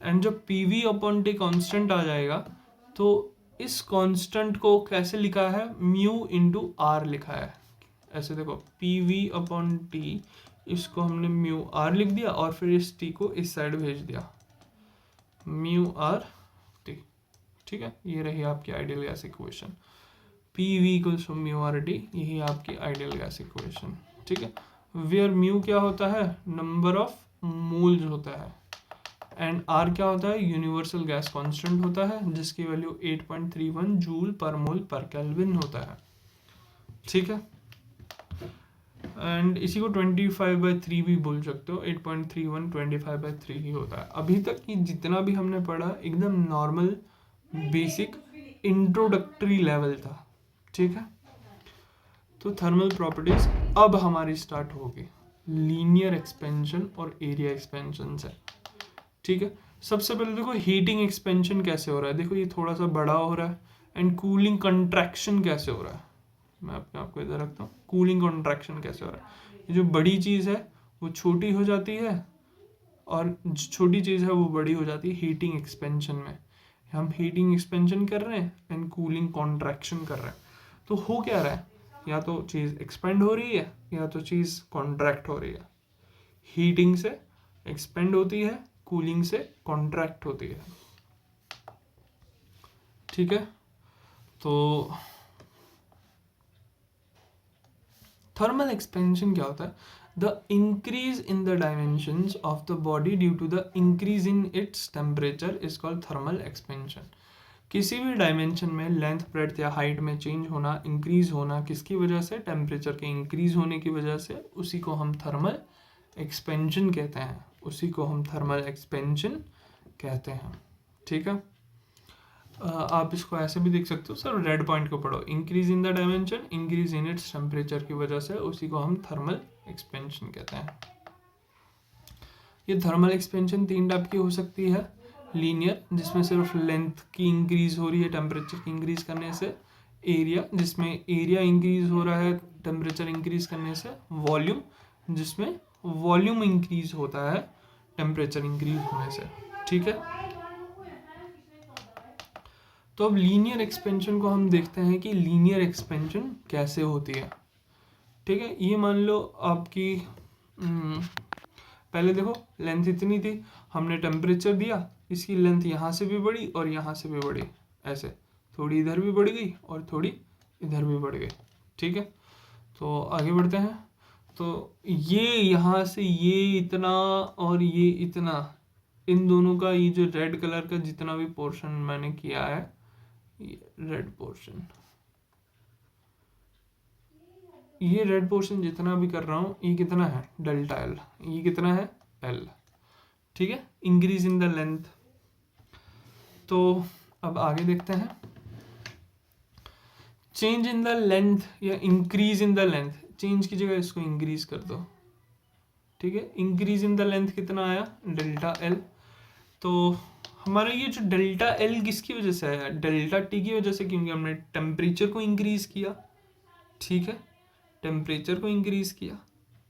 एंड जब pv अपॉन टी कॉन्स्टेंट आ जाएगा तो इस कांस्टेंट को कैसे लिखा है, म्यू इंटू आर लिखा है। ऐसे देखो pv अपॉन टी, इसको हमने म्यू आर लिख दिया और फिर इस t को इस साइड भेज दिया, म्यू आर टी, ठीक है। ये रही आपकी ideal gas equation, PV equals to mu R T, यही आपकी आइडियल गैस इक्वेशन, ठीक है। वेयर म्यू क्या होता है, नंबर ऑफ मोल्स होता है, एंड आर क्या होता है, यूनिवर्सल गैस कांस्टेंट होता है, जिसकी वैल्यू 8.31 जूल पर मोल पर केल्विन होता है, ठीक है। एंड इसी को 25/3 भी बोल सकते हो, 8.31 25/3 ही होता है। अभी तक की जितना भी हमने पढ़ा एकदम नॉर्मल बेसिक इंट्रोडक्टरी लेवल था, ठीक है। तो थर्मल प्रॉपर्टीज अब हमारी स्टार्ट होगी लीनियर एक्सपेंशन और एरिया एक्सपेंशन से, ठीक है। सबसे पहले देखो हीटिंग एक्सपेंशन कैसे हो रहा है, देखो ये थोड़ा सा बड़ा हो रहा है, एंड कूलिंग कंट्रैक्शन कैसे हो रहा है, मैं अपने आप को इधर रखता हूँ, कूलिंग कंट्रैक्शन कैसे हो रहा है। ये जो बड़ी चीज़ है वो छोटी हो जाती है और छोटी चीज़ है वो बड़ी हो जाती है हीटिंग एक्सपेंशन में। हम हीटिंग एक्सपेंशन कर रहे हैं एंड कूलिंग कॉन्ट्रैक्शन कर रहे हैं, तो हो क्या रहा है, या तो चीज़ एक्सपेंड हो रही है या तो चीज़ कॉन्ट्रैक्ट हो रही है। हीटिंग से एक्सपेंड होती है, कूलिंग से कॉन्ट्रैक्ट होती है, ठीक है। तो थर्मल एक्सपेंशन क्या होता है, the increase in the dimensions of the body due to the increase in its temperature is called thermal expansion. किसी भी डायमेंशन में लेंथ, ब्रेड्थ या हाइट में चेंज होना, इंक्रीज होना, किसकी वजह से, टेम्परेचर के इंक्रीज होने की वजह से, उसी को हम थर्मल एक्सपेंशन कहते हैं, उसी को हम थर्मल एक्सपेंशन कहते हैं, ठीक है। आप इसको ऐसे भी देख सकते हो, सर रेड पॉइंट को पढ़ो, increase in the dimension, increase in its temperature की वजह से, उसी को हम थर्मल एक्सपेंशन कहते हैं। ये थर्मल एक्सपेंशन 3 टाइप की हो सकती है, लीनियर जिसमें सिर्फ लेंथ की इंक्रीज हो रही है टेम्परेचर की इंक्रीज करने से, एरिया जिसमें एरिया इंक्रीज हो रहा है टेम्परेचर इंक्रीज करने से, वॉल्यूम जिसमें वॉल्यूम इंक्रीज होता है टेम्परेचर इंक्रीज होने से, ठीक है। तो अब लीनियर एक्सपेंशन को हम देखते हैं कि लीनियर एक्सपेंशन कैसे होती है, ठीक है। ये मान लो आपकी पहले देखो लेंथ इतनी थी, हमने टेम्परेचर दिया, इसकी लेंथ यहाँ से भी बढ़ी और यहाँ से भी बढ़ी, ऐसे थोड़ी इधर भी बढ़ गई और थोड़ी इधर भी बढ़ गई, ठीक है। तो आगे बढ़ते हैं। तो ये यहाँ से ये इतना और ये इतना, इन दोनों का ये जो रेड कलर का जितना भी पोर्शन मैंने किया है, ये रेड पोर्शन, ये रेड पोर्शन जितना भी कर रहा हूँ, ये कितना है, डेल्टा एल, ये कितना है, एल, ठीक है, इंक्रीज इन द लेंथ। तो अब आगे देखते हैं, चेंज इन द लेंथ या increase in the length, change की जगह इसको इंक्रीज कर दो, ठीक है। इंक्रीज इन द लेंथ कितना आया, डेल्टा एल। तो हमारा ये जो डेल्टा एल किसकी वजह से आया, डेल्टा टी की वजह से, क्योंकि हमने टेम्परेचर को इंक्रीज किया, ठीक है, टेम्परेचर को इंक्रीज किया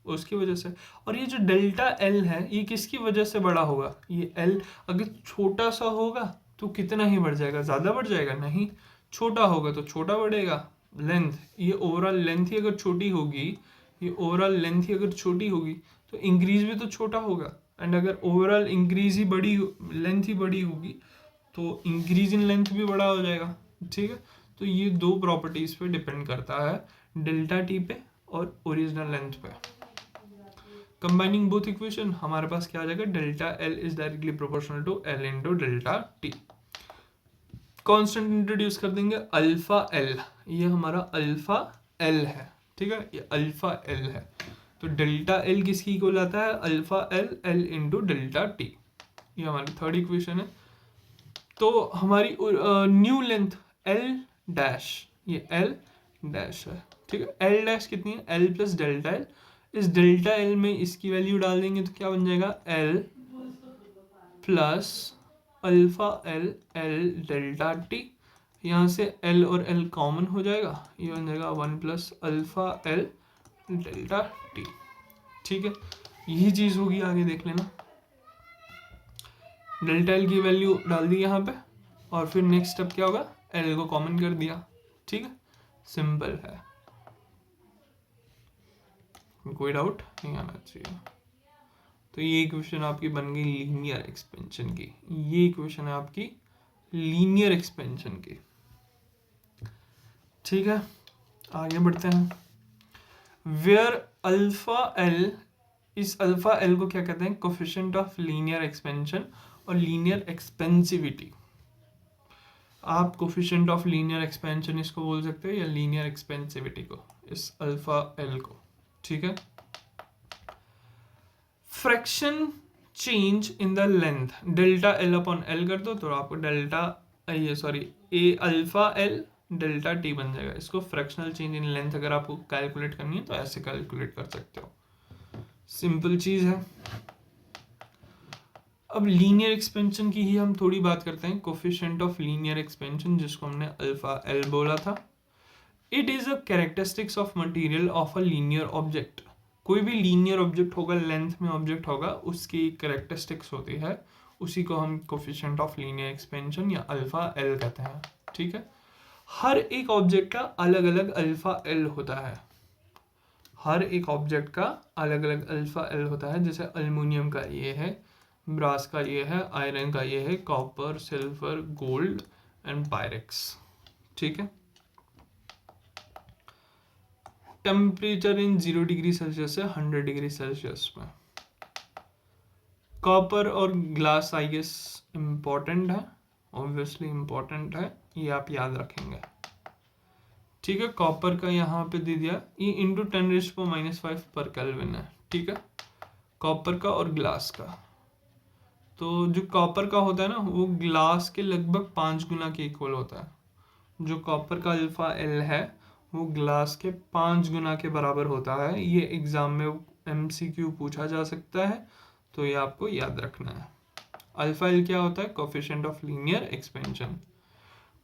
उसकी वजह से। और ये जो डेल्टा एल है ये किसकी वजह से बड़ा होगा, ये एल अगर छोटा सा होगा तो कितना ही बढ़ जाएगा, ज़्यादा बढ़ जाएगा, नहीं, छोटा होगा तो छोटा बढ़ेगा। लेंथ, ये ओवरऑल लेंथ ही अगर छोटी होगी, ये ओवरऑल लेंथ ही अगर छोटी होगी तो इंक्रीज भी तो छोटा होगा, एंड अगर ओवरऑल इंक्रीज ही बड़ी लेंथ ही बड़ी होगी तो इंक्रीज इन लेंथ भी बड़ा हो जाएगा, ठीक है। तो ये दो प्रॉपर्टीज पे डिपेंड करता है, डेल्टा टी पे और ओरिजिनल लेंथ पे। कंबाइनिंग बोथ इक्वेशन हमारे पास क्या आ जाएगा, delta L is directly proportional to L into delta T. Constant introduce कर देंगे अल्फा एल, ये हमारा अल्फा एल है, ठीक है, ये अल्फा एल है। तो डेल्टा एल किसकी इक्वल आता है, alpha L L into delta T, ये हमारी थर्ड इक्वेशन है। तो हमारी न्यू लेंथ एल डैश, ये एल डैश है, ठीक है। एल डैश कितनी है, एल प्लस डेल्टा एल। इस डेल्टा एल में इसकी वैल्यू डाल देंगे तो क्या बन जाएगा, L plus alpha L L delta T. यहाँ से एल और एल कॉमन हो जाएगा, ये बन जाएगा 1 plus alpha L delta T, ठीक है। यही चीज होगी आगे, देख लेना। डेल्टा एल की वैल्यू डाल दी यहाँ पे और फिर नेक्स्ट स्टेप क्या होगा, एल को कॉमन कर दिया, ठीक है, सिंपल है, कोई डाउट नहीं आना चाहिए। तो ये इक्वेशन आपकी बन गई लीनियर एक्सपेंशन की, ये इक्वेशन है आपकी लीनियर एक्सपेंशन की, ठीक है। आगे बढ़ते हैं। वेयर अल्फा एल, इस अल्फा एल को क्या कहते हैं, कोफिशिएंट ऑफ लीनियर एक्सपेंशन और लीनियर एक्सपेंसिविटी। आप कोफिशिएंट ऑफ लीनियर एक्सपेंशन इसको बोल सकते हो या लीनियर एक्सपेंसिविटी को, इस अल्फा एल को, ठीक है। Fraction change in the length, delta L upon L कर दो तो आपको delta A alpha L delta T बन जाएगा। इसको फ्रैक्शनल चेंज इन लेंथ अगर आपको कैलकुलेट करनी है तो ऐसे कैलकुलेट कर सकते हो, सिंपल चीज है। अब लीनियर एक्सपेंशन की ही हम थोड़ी बात करते हैं, कोफिशिएंट ऑफ लीनियर एक्सपेंशन जिसको हमने अल्फा एल बोला था। It is a characteristics of material of a linear object. कोई भी लीनियर ऑब्जेक्ट होगा, लेंथ में ऑब्जेक्ट होगा, उसकी कैरेक्टरिस्टिक्स होती है, उसी को हम कोफिशिएंट ऑफ लीनियर एक्सपेंशन या अल्फा एल कहते हैं, ठीक है। हर एक ऑब्जेक्ट का अलग अलग अल्फा एल होता है, हर एक ऑब्जेक्ट का अलग अलग अल्फा एल होता है। जैसे अल्युमिनियम का ये है, ब्रास का ये है, आयरन का ये है, copper, silver, gold and Pyrex, ठीक है। टेम्परेचर इन 0 डिग्री सेल्सियस से 100 डिग्री सेल्सियस में। कॉपर और ग्लास आई गेस इम्पोर्टेंट है, ऑब्वियसली इम्पोर्टेंट है, ये आप याद रखेंगे, ठीक है। कॉपर का यहाँ पे दे दिया, ये इंटू 10⁻⁵ पर केल्विन है, ठीक है, कॉपर का और ग्लास का। तो जो कॉपर का होता है ना, वो ग्लास के लगभग 5 गुना के इक्वल होता है। जो कॉपर का अल्फा एल है वो ग्लास के 5 गुना के बराबर होता है। ये एग्जाम में MCQ पूछा जा सकता है, तो ये आपको याद रखना है। अल्फा एल क्या होता है, coefficient of linear expansion.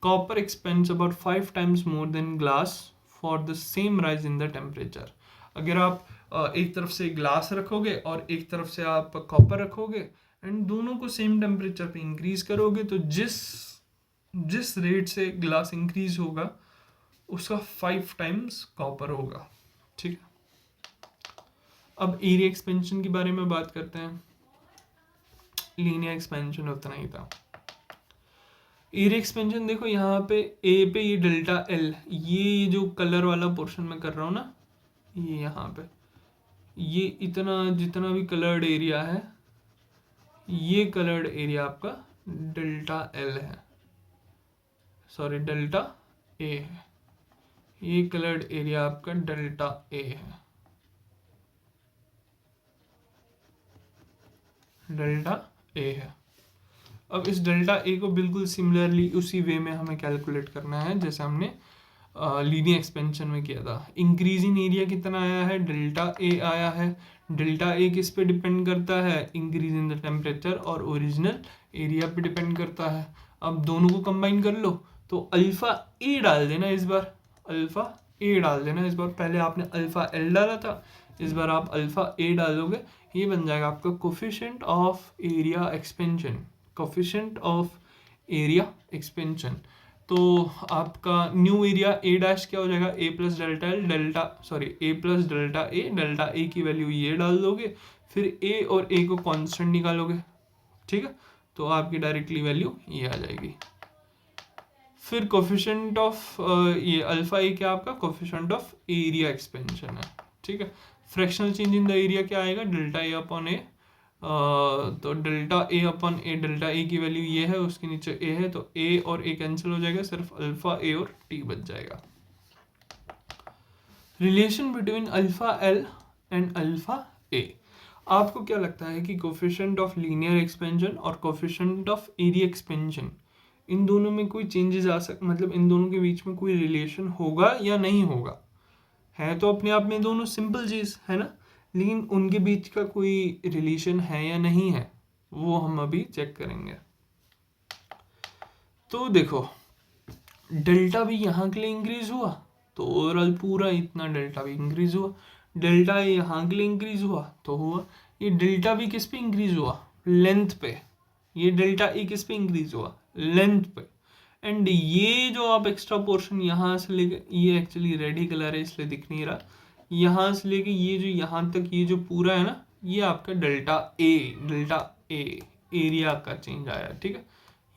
Copper expends about 5 times more than glass for the same rise in the temperature. अगर आप एक तरफ से ग्लास रखोगे और एक तरफ से आप कॉपर रखोगे एंड दोनों को सेम टेम्परेचर पे इंक्रीज करोगे, तो जिस रेट से ग्लास इंक्रीज होगा उसका 5 टाइम्स कॉपर होगा, ठीक है। अब एरिया एक्सपेंशन के बारे में बात करते हैं। लीनियर एक्सपेंशन उतना ही था। एरिया एक्सपेंशन देखो यहाँ पे ए पे ये डेल्टा एल, ये जो कलर वाला पोर्शन में कर रहा हूँ ना, ये यहाँ पे ये इतना जितना भी कलर्ड एरिया है, ये कलर्ड एरिया आपका डेल्टा एल है, सॉरी डेल्टा ए है। ये कलर्ड एरिया आपका डेल्टा ए है, डेल्टा ए है। अब इस डेल्टा ए को बिल्कुल सिमिलरली उसी वे में हमें कैलकुलेट करना है जैसे हमने लीनियर एक्सपेंशन में किया था। इंक्रीज इन एरिया कितना आया है, डेल्टा ए आया है। डेल्टा ए किस पे डिपेंड करता है, इंक्रीज इन द टेम्परेचर और ओरिजिनल एरिया पे डिपेंड करता है। अब दोनों को कंबाइन कर लो तो अल्फा ए डाल देना इस बार, अल्फा ए डाल देना इस बार। पहले आपने अल्फा एल डाला था, इस बार आप अल्फा ए डालोगे, ये बन जाएगा आपका coefficient of area expansion, coefficient of area expansion. तो आपका न्यू एरिया ए डैश क्या हो जाएगा, ए plus delta L, A plus delta A की वैल्यू ये डाल दोगे फिर ए और ए को कांस्टेंट निकालोगे, ठीक है, तो आपकी डायरेक्टली वैल्यू ये आ जाएगी। फिर कोफिशिएंट ऑफ ये अल्फा ए क्या आपका कोफिशिएंट ऑफ एरिया एक्सपेंशन है, ठीक है। Fractional change in the area क्या आएगा, डेल्टा ए अपॉन ए, तो delta A upon A, delta A की वैल्यू ये है, उसके नीचे ए है, तो ए और ए कैंसिल हो जाएगा, सिर्फ अल्फा ए और टी बच जाएगा। Relation between alpha L and alpha A, आपको क्या लगता है कि कोफिशिएंट ऑफ लीनियर एक्सपेंशन और कोफिशिएंट ऑफ एरिया एक्सपेंशन, इन दोनों में कोई चेंजेस आ सक मतलब इन दोनों के बीच में कोई रिलेशन होगा या नहीं होगा? है तो अपने आप में दोनों सिंपल चीज़ है ना, लेकिन उनके बीच का कोई रिलेशन है या नहीं है, वो हम अभी चेक करेंगे। तो देखो, डेल्टा भी यहाँ के लिए इंक्रीज हुआ तो ओवरऑल पूरा इतना डेल्टा भी इंक्रीज हुआ, डेल्टा यहाँ के लिए इंक्रीज हुआ तो हुआ, ये डेल्टा भी किस पे इंक्रीज हुआ, लेंथ पे, ये डेल्टा ए किस पे इंक्रीज हुआ, लेंथ पे। एंड ये जो आप एक्स्ट्रा पोर्शन यहाँ से लेके, ये एक्चुअली रेड ही कलर है इसलिए दिख नहीं रहा, यहाँ से लेके ये जो यहाँ तक ये जो पूरा है ना, ये आपका डेल्टा ए एरिया का चेंज आया, ठीक है।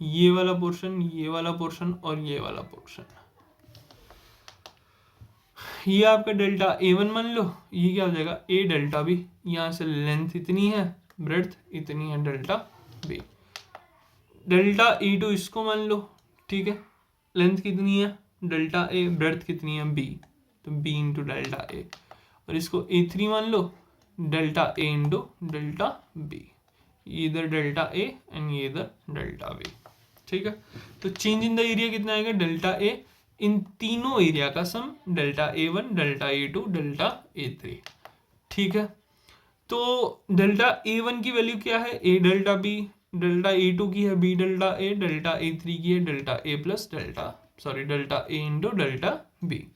ये वाला पोर्शन, ये वाला पोर्शन और ये वाला पोर्शन, ये आपका डेल्टा A1 मान लो, ये क्या हो जाएगा ए डेल्टा बी, यहाँ से लेंथ इतनी है, ब्रेड्थ इतनी है, डेल्टा बी। डेल्टा E2 इसको मान लो, ठीक है, लेंथ कितनी है डेल्टा ए, ब्रेड्थ कितनी है बी, तो बी इंटू डेल्टा ए। और इसको A3 मान लो, delta A into delta B, इधर डेल्टा ए एंड ये इधर डेल्टा बी, ठीक है। तो चेंज इन द एरिया कितना आएगा, डेल्टा ए, इन तीनों एरिया का सम, delta A1, delta A2, delta A3, ठीक है। तो डेल्टा A1 की वैल्यू क्या है, ए डेल्टा बी, डेल्टा A2 की है B delta A, delta A3 की है delta A plus delta A into delta B.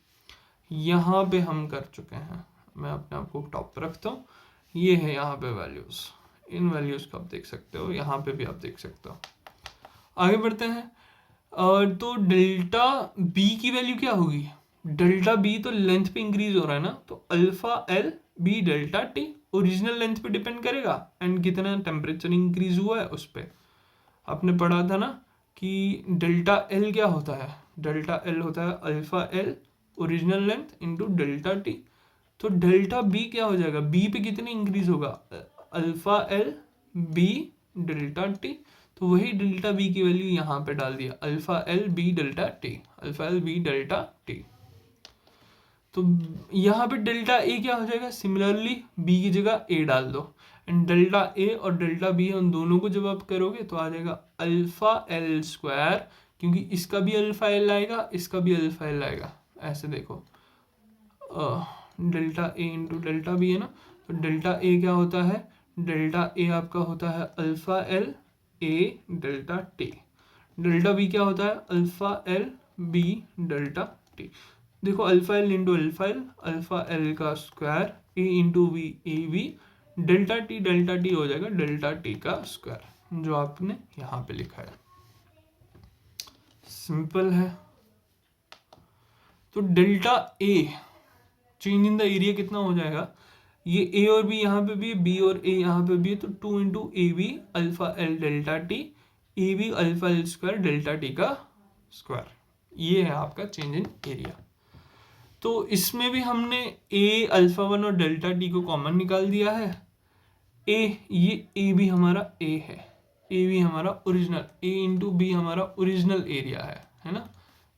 यहाँ पे हम कर चुके हैं, मैं अपने आप को टॉप पर रखता हूँ, ये है यहाँ पे वैल्यूज, इन वैल्यूज को आप देख सकते हो, यहाँ पे भी आप देख सकते हो। आगे बढ़ते हैं, तो डेल्टा बी की वैल्यू क्या होगी, डेल्टा बी तो लेंथ पे इंक्रीज हो रहा है ना, तो alpha L B delta T, original length पे डिपेंड करेगा एंड कितना टेम्परेचर इंक्रीज हुआ है उस पर। आपने पढ़ा था ना कि डेल्टा एल क्या होता है, डेल्टा एल होता है alpha L original length into delta T, तो डेल्टा बी क्या हो जाएगा, बी पे कितने इंक्रीज होगा, alpha L B delta T, तो वही डेल्टा बी की वैल्यू यहाँ पे डाल दिया, alpha L B delta T, alpha L B delta T. तो यहाँ पे डेल्टा ए क्या हो जाएगा, सिमिलरली बी की जगह ए डाल दो, एंड डेल्टा ए और डेल्टा बी उन दोनों को जब आप करोगे तो आ जाएगा अल्फा एल स्क्वायर, क्योंकि इसका भी अल्फा एल आएगा, इसका भी अल्फा एल आएगा, ऐसे देखो, delta A into delta B है ना, तो डेल्टा ए क्या होता है, डेल्टा ए आपका होता है alpha L A delta T, delta B क्या होता है alpha L B delta T. देखो alpha L into alpha L का square, A into B A B, delta T हो जाएगा डेल्टा टी का स्क्वायर, जो आपने यहाँ पे लिखा है, सिंपल है। तो delta A change in the area कितना हो जाएगा, ये ए और बी यहाँ पे भी है, बी और ए यहाँ पे भी है, तो 2 into A B alpha L delta T, A B alpha L square delta T का स्क्वायर, ये है आपका चेंज इन एरिया। तो इसमें भी हमने ए अल्फा 1 और डेल्टा टी को कॉमन निकाल दिया है, ये ए भी हमारा ए है, ए भी हमारा ओरिजिनल, ए इंटू बी हमारा ओरिजिनल एरिया है ना,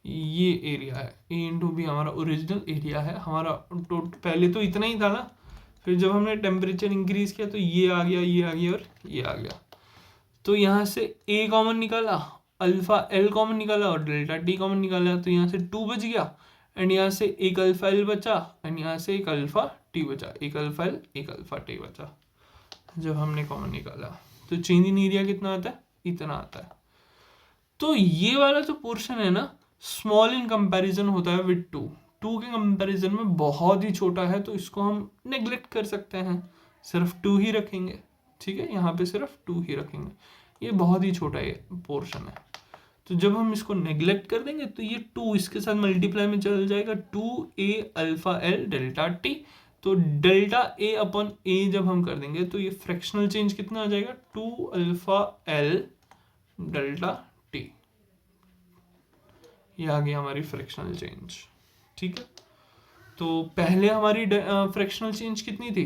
ये एरिया है, ए इंटू बी हमारा ओरिजिनल एरिया है हमारा। तो पहले तो इतना ही था ना, फिर जब हमने टेम्परेचर इंक्रीज किया तो ये आ गया, ये आ गया और ये आ गया, तो यहाँ से ए कॉमन निकाला, अल्फा एल कॉमन निकाला और डेल्टा टी कॉमन निकाला, तो यहाँ से 2 बच गया, एंड यहाँ से एक अल्फा एल बचा, एंड यहाँ से एक अल्फा टी बचा, एक अल्फा एल एक अल्फा टी बचा, जब हमने कॉमन निकाला। तो चेंज इन एरिया कितना आता है, इतना आता है। तो ये वाला जो पोर्शन है ना, स्मॉल इन कंपैरिजन होता है विद 2 के कंपैरिजन में बहुत ही छोटा है, तो इसको हम नेग्लेक्ट कर सकते हैं, सिर्फ 2 ही रखेंगे, ठीक है, यहाँ पे सिर्फ 2 ही रखेंगे, ये बहुत ही छोटा ये पोर्शन है। तो जब हम इसको नेग्लेक्ट कर देंगे तो ये 2 इसके साथ मल्टीप्लाई में चल जाएगा, 2 ए अल्फा एल डेल्टा टी, तो डेल्टा ए अपॉन ए जब हम कर देंगे तो ये फ्रैक्शनल चेंज कितना आ जाएगा, 2 अल्फा एल डेल्टा टी। ये आ गई हमारी फ्रैक्शनल चेंज। ठीक है, तो पहले हमारी फ्रैक्शनल चेंज कितनी थी,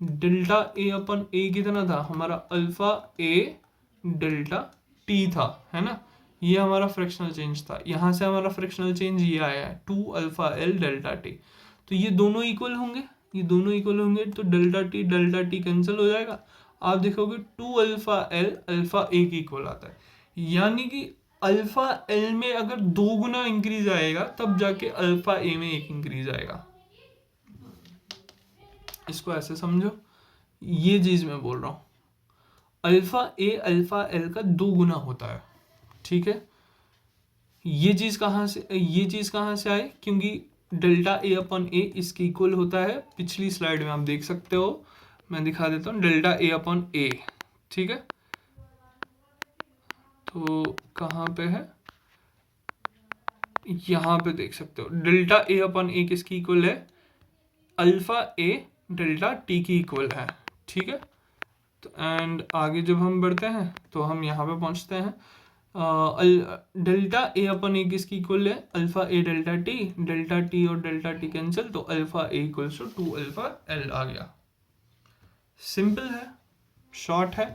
डेल्टा ए अपन ए कितना था हमारा, अल्फा ए डेल्टा टी था, है ना। ये हमारा फ्रैक्शनल चेंज था। यहाँ से हमारा फ्रैक्शनल चेंज ये आया है 2 अल्फा एल डेल्टा टी। तो ये दोनों इक्वल होंगे, ये दोनों इक्वल होंगे तो डेल्टा टी कैंसिल हो जाएगा। आप देखोगे 2 अल्फा एल अल्फा ए के इक्वल आता है, यानी कि अल्फा एल में अगर 2 गुना इंक्रीज आएगा तब जाके अल्फा ए में 1 इंक्रीज आएगा। इसको ऐसे समझो, ये चीज मैं बोल रहा हूं, अल्फा एल का 2 गुना होता है। ठीक है, ये चीज कहां से आए, क्योंकि डेल्टा ए अपन ए इसके इक्वल होता है। पिछली स्लाइड में आप देख सकते हो, मैं दिखा देता हूँ, डेल्टा ए अपन ए। ठीक है, तो कहाँ पे है, यहाँ पे देख सकते हो, डेल्टा ए अपन ए किसकी इक्वल है, अल्फा ए डेल्टा टी की इक्वल है। ठीक है, तो एंड आगे जब हम बढ़ते हैं तो हम यहाँ पे पहुँचते हैं, डेल्टा ए अपन ए किसकी इक्वल है, अल्फा ए डेल्टा टी और डेल्टा टी कैंसिल, तो alpha A equals to 2 alpha L आ गया। सिंपल है, शॉर्ट है,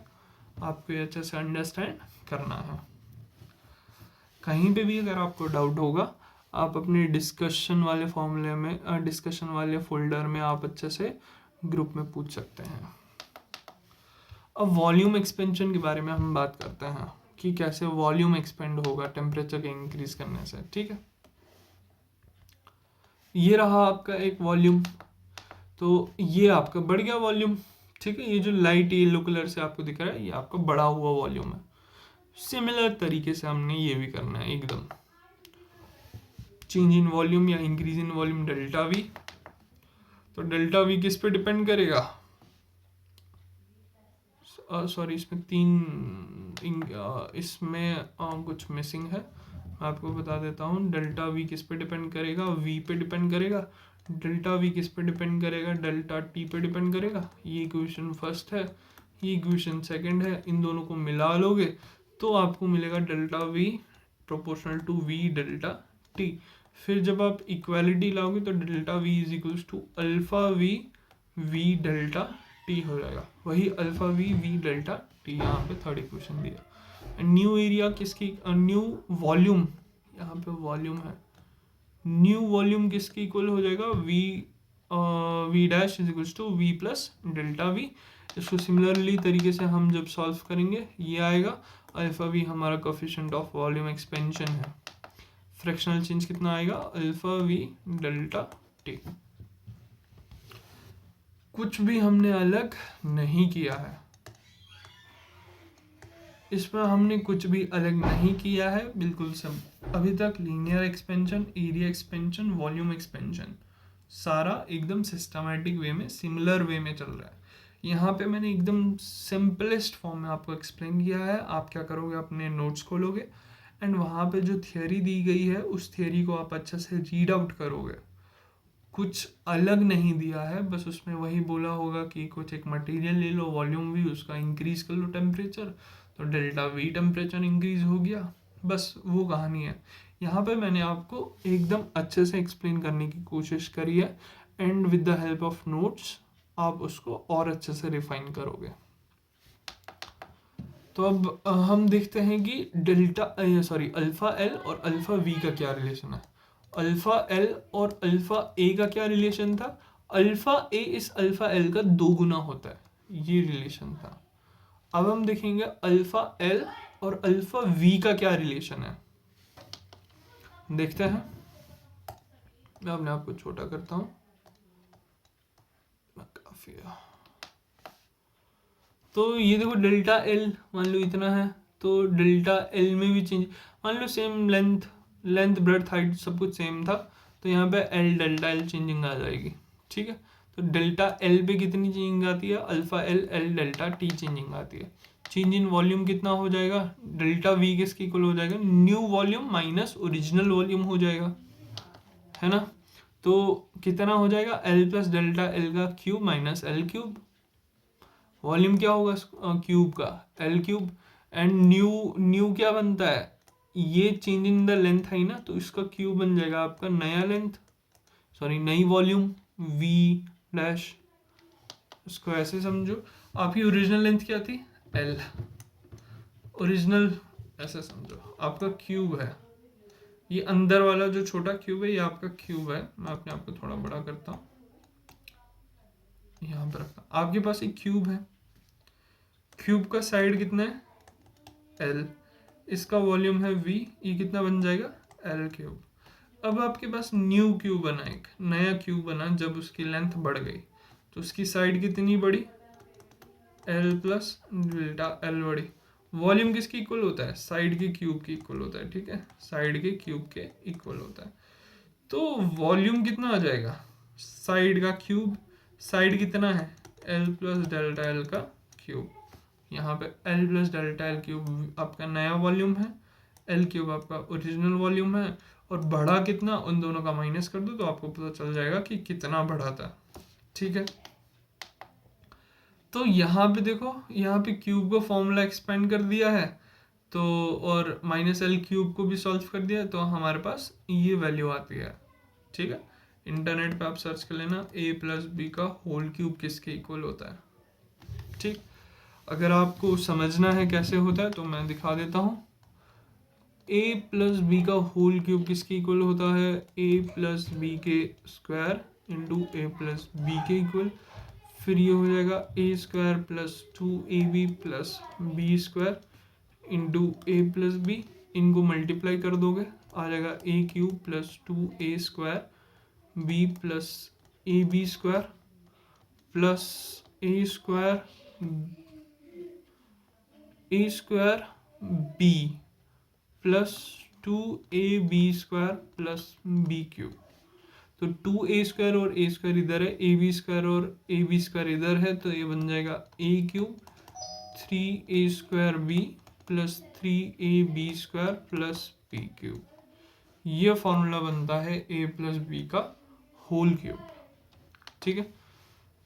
आपको ये अच्छे से अंडरस्टैंड करना है। कहीं पे भी अगर आपको डाउट होगा आप अपने डिस्कशन वाले फॉर्मूले में, डिस्कशन वाले फोल्डर में आप अच्छे से ग्रुप में पूछ सकते हैं। अब वॉल्यूम एक्सपेंशन के बारे में हम बात करते हैं कि कैसे वॉल्यूम एक्सपेंड होगा टेम्परेचर के इंक्रीज करने से। ठीक है, ये रहा आपका एक वॉल्यूम, तो ये आपका बढ़ गया वॉल्यूम। ठीक है, ये जो लाइट येलो कलर से आपको दिख रहा है ये आपका बढ़ा हुआ वॉल्यूम है। सिमिलर तरीके से हमने ये भी करना है एकदम, चेंज इन वॉल्यूम या increase in volume delta we. तो डेल्टा वी किस पे डिपेंड करेगा, सॉरी इसमें इसमें कुछ मिसिंग है, मैं आपको बता देता हूँ। डेल्टा वी किस पे डिपेंड करेगा, वी पे डिपेंड करेगा। डेल्टा वी किस पे डिपेंड करेगा, डेल्टा टी पे डिपेंड करेगा। ये इक्वेशन फर्स्ट है, ये इक्वेशन सेकंड है, इन दोनों को मिला लोगे तो आपको मिलेगा delta V proportional to V delta T. फिर जब आप इक्वालिटी लाओगे तो delta V is equals to alpha V delta T हो जाएगा। वही अल्फा वी डेल्टा टी यहाँ पे थर्ड इक्वेशन दिया। न्यू एरिया किसकी, न्यू वॉल्यूम, यहाँ पे वॉल्यूम है, न्यू वॉल्यूम किसकी इक्वल हो जाएगा, V dash is equals to V plus delta V. इसको सिमिलरली तरीके से हम जब सॉल्व करेंगे ये आएगा। अल्फा वी हमारा कोफिशिएंट ऑफ वॉल्यूम एक्सपेंशन है। फ्रैक्शनल चेंज कितना आएगा, अल्फा वी डेल्टा टी। कुछ भी हमने अलग नहीं किया है, इसमें हमने कुछ भी अलग नहीं किया है, बिल्कुल सब अभी तक linear expansion, area expansion, volume expansion सारा एकदम सिस्टमैटिक वे में, सिमिलर वे में चल रहा है। यहाँ पे मैंने एकदम सिंपलेस्ट फॉर्म में आपको एक्सप्लेन किया है। आप क्या करोगे, अपने नोट्स खोलोगे एंड वहाँ पे जो थियोरी दी गई है उस थियोरी को आप अच्छे से रीड आउट करोगे। कुछ अलग नहीं दिया है, बस उसमें वही बोला होगा कि कुछ एक मटेरियल ले लो, वॉल्यूम भी उसका इंक्रीज कर लो टेम्परेचर, तो डेल्टा वी टेम्परेचर इंक्रीज हो गया, बस वो कहानी है। यहाँ पे मैंने आपको एकदम अच्छे से एक्सप्लेन करने की कोशिश करी है and with the help of notes आप उसको और अच्छे से रिफाइन करोगे। तो अब हम देखते हैं कि अल्फा एल और अल्फा वी का क्या रिलेशन है। अल्फा एल और अल्फा ए का क्या रिलेशन था, अल्फा ए इस अल्फा एल का 2 गुना होता है, ये रिलेशन था। अब हम देखेंगे अल्फा एल और अल्फा वी का क्या रिलेशन है, देखते हैं। मैं अपने आप को छोटा करता हूं, काफी है। तो ये देखो डेल्टा एल मान लो इतना है, तो डेल्टा एल में भी चेंज, मान लो सेम लेंथ ब्रेड्थ हाइट सब कुछ सेम था, तो यहाँ पे एल डेल्टा एल चेंजिंग आ जाएगी। ठीक है, तो डेल्टा एल पे कितनी चेंजिंग आती है, alpha L delta T changing आती है। चेंज इन वॉल्यूम कितना हो जाएगा, डेल्टा वी किसके इक्वल हो जाएगा, new volume minus original volume हो जाएगा, है ना। तो कितना हो जाएगा, एल प्लस डेल्टा एल का cube minus L cube. Volume क्या होगा क्यूब का, एल क्यूब। एंड न्यू क्या बनता है, ये चेंज इन द लेंथ है ना, तो इसका क्यूब बन जाएगा आपका नया लेंथ, सॉरी नई वॉल्यूम वी डैश। इसको ऐसे समझो, आपकी ओरिजिनल लेंथ क्या थी, एल, ओरिजिनल ऐसे समझो आपका क्यूब है, ये अंदर वाला जो छोटा क्यूब है ये आपका क्यूब है। मैं अपने आप को थोड़ा बड़ा करता हूँ, यहाँ पर रखता। आपके पास एक क्यूब है, क्यूब का साइड कितना है, एल, इसका वॉल्यूम है वी, ये कितना बन जाएगा, एल क्यूब। अब आपके पास न्यू क्यूब बना, एक नया क्यूब बना, जब उसकी लेंथ बढ़ गई तो उसकी साइड कितनी बढ़ी, एल प्लस डेल्टा एल बढ़ी। वॉल्यूम किसकी इक्वल होता है, साइड के क्यूब की इक्वल होता है, ठीक है, साइड के क्यूब के इक्वल होता है। तो वॉल्यूम कितना आ जाएगा, साइड का क्यूब, साइड कितना है, एल प्लस डेल्टा एल का क्यूब। यहाँ पे L plus delta L cube आपका नया वॉल्यूम है, एल क्यूब आपका ओरिजिनल वॉल्यूम है, और बढ़ा कितना, उन दोनों का माइनस कर दो तो आपको पता चल जाएगा कि कितना बढ़ा था, ठीक है। तो यहाँ पे देखो, यहाँ पे क्यूब का फॉर्मूला एक्सपेंड कर दिया है, तो और माइनस एल क्यूब को भी सॉल्व कर दिया, तो हमारे पास ये वैल्यू आती है, ठीक है। इंटरनेट पे आप सर्च कर लेना ए प्लस बी का होल क्यूब किसके इक्वल होता है, ठीक। अगर आपको समझना है कैसे होता है तो मैं दिखा देता हूँ। ए प्लस बी का होल क्यूब किसके इक्वल होता है, ए प्लस बी के square into A plus B के इक्वल। फिर ये हो जाएगा A square plus 2ab plus B square into A plus B, इनको मल्टीप्लाई कर दोगे आ जाएगा A cube plus 2a square B plus A B square plus A square B plus 2ab square plus B cube. तो 2a square और a square इधर है, ए B square और ए बी स्क्वायर इधर है, तो ये बन जाएगा a cube 3a square b plus 3ab square plus b cube. ये फॉर्मूला बनता है a प्लस बी का होल क्यूब, ठीक है।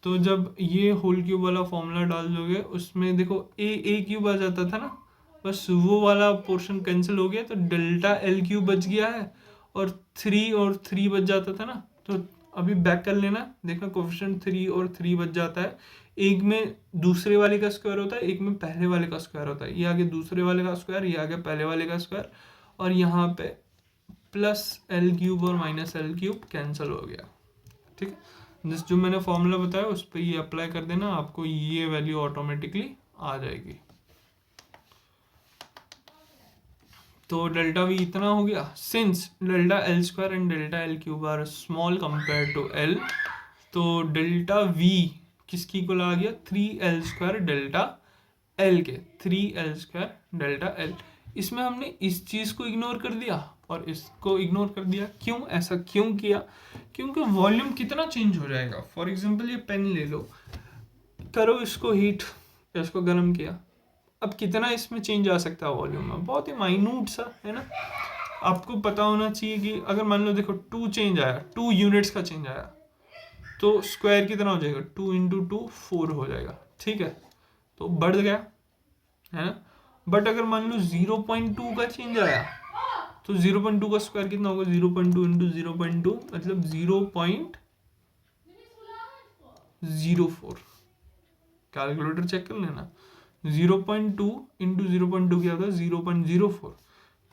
तो जब ये होल क्यूब वाला फॉर्मूला डाल दोगे, उसमें देखो a क्यूब आ जाता था ना, बस वो वाला पोर्शन कैंसिल हो गया, तो डेल्टा एल क्यूब बच गया है, और 3 बच जाता था ना, तो अभी बैक कर लेना, देखना कोफिशिएंट 3 और 3 बच जाता है। एक में दूसरे वाले का स्क्वायर होता है, एक में पहले वाले का स्क्वायर होता है, ये आगे दूसरे वाले का स्क्वायर, ये आगे पहले वाले का स्क्वायर, और यहाँ पे प्लस एल क्यूब और माइनस एल क्यूब कैंसिल हो गया, ठीक है। जिस जो मैंने फॉर्मूला बताया उस पर ये अप्लाई कर देना, आपको ये वैल्यू ऑटोमेटिकली आ जाएगी। तो डेल्टा वी इतना हो गया, since delta L square and delta L cube are small compare to L, तो डेल्टा वी किसकी इक्वल आ गया, 3l स्क्वायर डेल्टा एल के, 3l स्क्वायर डेल्टा एल। इसमें हमने इस चीज को इग्नोर कर दिया और इसको इग्नोर कर दिया, क्यों, ऐसा क्यों किया, क्योंकि वॉल्यूम कितना चेंज हो जाएगा। फॉर एग्जांपल ये पेन ले लो, करो इसको हीट, इसको गर्म किया, अब कितना इसमें चेंज आ सकता है वॉल्यूम में, बहुत ही माइन्यूट सा है ना। आपको पता होना चाहिए कि अगर मान लो देखो 2 चेंज आया, 2 यूनिट्स का चेंज आया, तो स्क्वायर कितना हो जाएगा, 2 इंटू 2 4 हो जाएगा, ठीक है, तो बढ़ गया है ना। बट अगर मान लो 0.2 का चेंज आया, तो 0.2 का स्क्वायर कितना होगा, 0.2 इंटू 0.2 मतलब 0.04। कैलकुलेटर चेक कर लेना, 0.2 इंटू 0.2 क्या होता है, 0.04,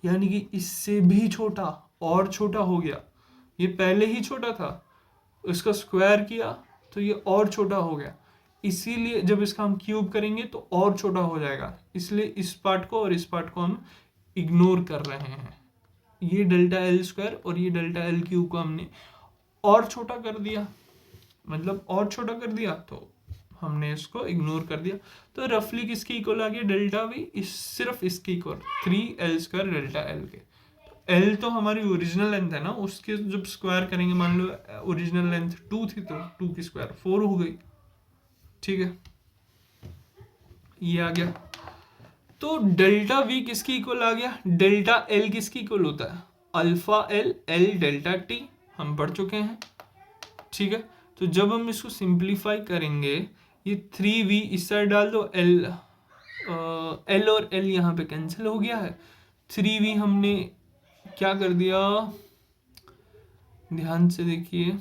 यानी कि इससे भी छोटा और छोटा हो गया। ये पहले ही छोटा था, इसका स्क्वायर किया तो ये और छोटा हो गया, इसीलिए जब इसका हम क्यूब करेंगे तो और छोटा हो जाएगा, इसलिए इस पार्ट को और इस पार्ट को हम इग्नोर कर रहे हैं। ये डेल्टा एल स्क्वायर और ये डेल्टा एल क्यूब को हमने और छोटा कर दिया, मतलब और छोटा कर दिया, तो हमने इसको इग्नोर कर दिया। तो रफली किसके इक्वल आ गया, डेल्टा वी सिर्फ इसके equal, 3l square delta L के। एल तो हमारी ओरिजिनल लेंथ है ना, उसके जब स्क्वायर करेंगे, मान लो ओरिजिनल लेंथ 2 थी तो 2 की स्क्वायर 4 हो गई, ठीक है, ये आ गया। तो डेल्टा वी किसकी इक्वल आ गया, डेल्टा एल किसकी इक्वल होता है, alpha L, L delta T, हम पढ़ चुके हैं। ठीक है। तो जब हम इसको सिंप्लीफाई करेंगे, ये 3v इस साइड डाल दो, एल और एल यहाँ पे कैंसिल हो गया है। 3v हमने क्या कर दिया, ध्यान से देखिए,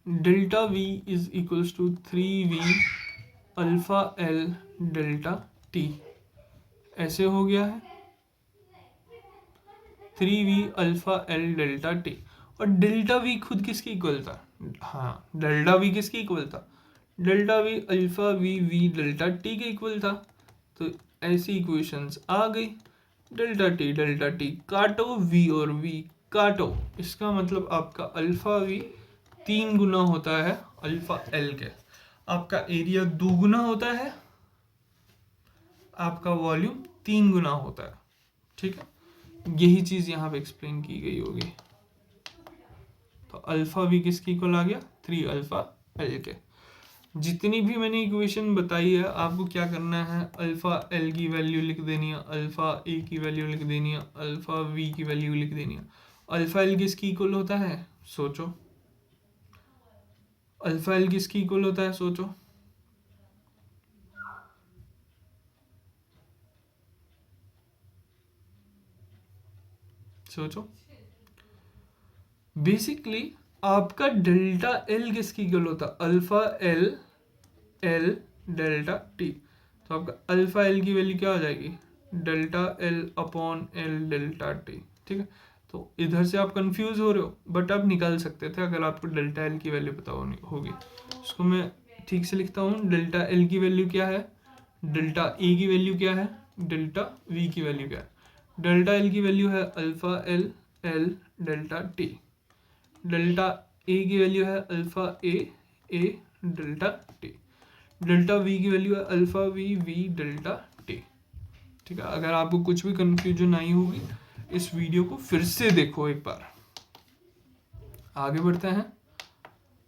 delta v is equals to 3v alpha L delta T, ऐसे हो गया है 3v alpha L delta T. और डेल्टा v खुद किसके इक्वल था, हाँ डेल्टा v किसके इक्वल था, delta v alpha v delta T के इक्वल था। तो ऐसी इक्वेशंस आ गई, डेल्टा टी काटो, v और v काटो, इसका मतलब आपका अल्फा v 3 गुना होता है अल्फा एल के, आपका एरिया 2 गुना होता है, आपका वॉल्यूम 3 गुना होता है। ठीक है, यही चीज यहाँ पे एक्सप्लेन की गई होगी। तो अल्फा v किसकी इक्वल आ गया, 3 अल्फा एल के। जितनी भी मैंने इक्वेशन बताई है, आपको क्या करना है, अल्फा एल की वैल्यू लिख देनी है, अल्फा ए की वैल्यू लिख देनी है, अल्फा वी की वैल्यू लिख देनी है। अल्फा एल किसकी इक्वल होता है, सोचो, अल्फा एल किसकी इक्वल होता है, सोचो, सोचो। बेसिकली आपका डेल्टा एल किसकी इक्वल होता है, alpha L L delta T. तो आपका अल्फा एल की वैल्यू क्या हो जाएगी, delta L upon L delta T. ठीक है, तो इधर से आप कंफ्यूज हो रहे हो, बट आप निकाल सकते थे अगर आपको डेल्टा एल की वैल्यू पता होगी। उसको मैं ठीक से लिखता हूँ, डेल्टा एल की वैल्यू क्या है, डेल्टा ए की वैल्यू क्या है, डेल्टा वी की वैल्यू क्या है। डेल्टा एल की वैल्यू है alpha L L delta T, delta A की वैल्यू है alpha A delta T, delta V की वैल्यू है अल्फा वी डेल्टा टी। ठीक है, अगर आपको कुछ भी कंफ्यूजन आई होगी, इस वीडियो को फिर से देखो एक बार। आगे बढ़ते हैं।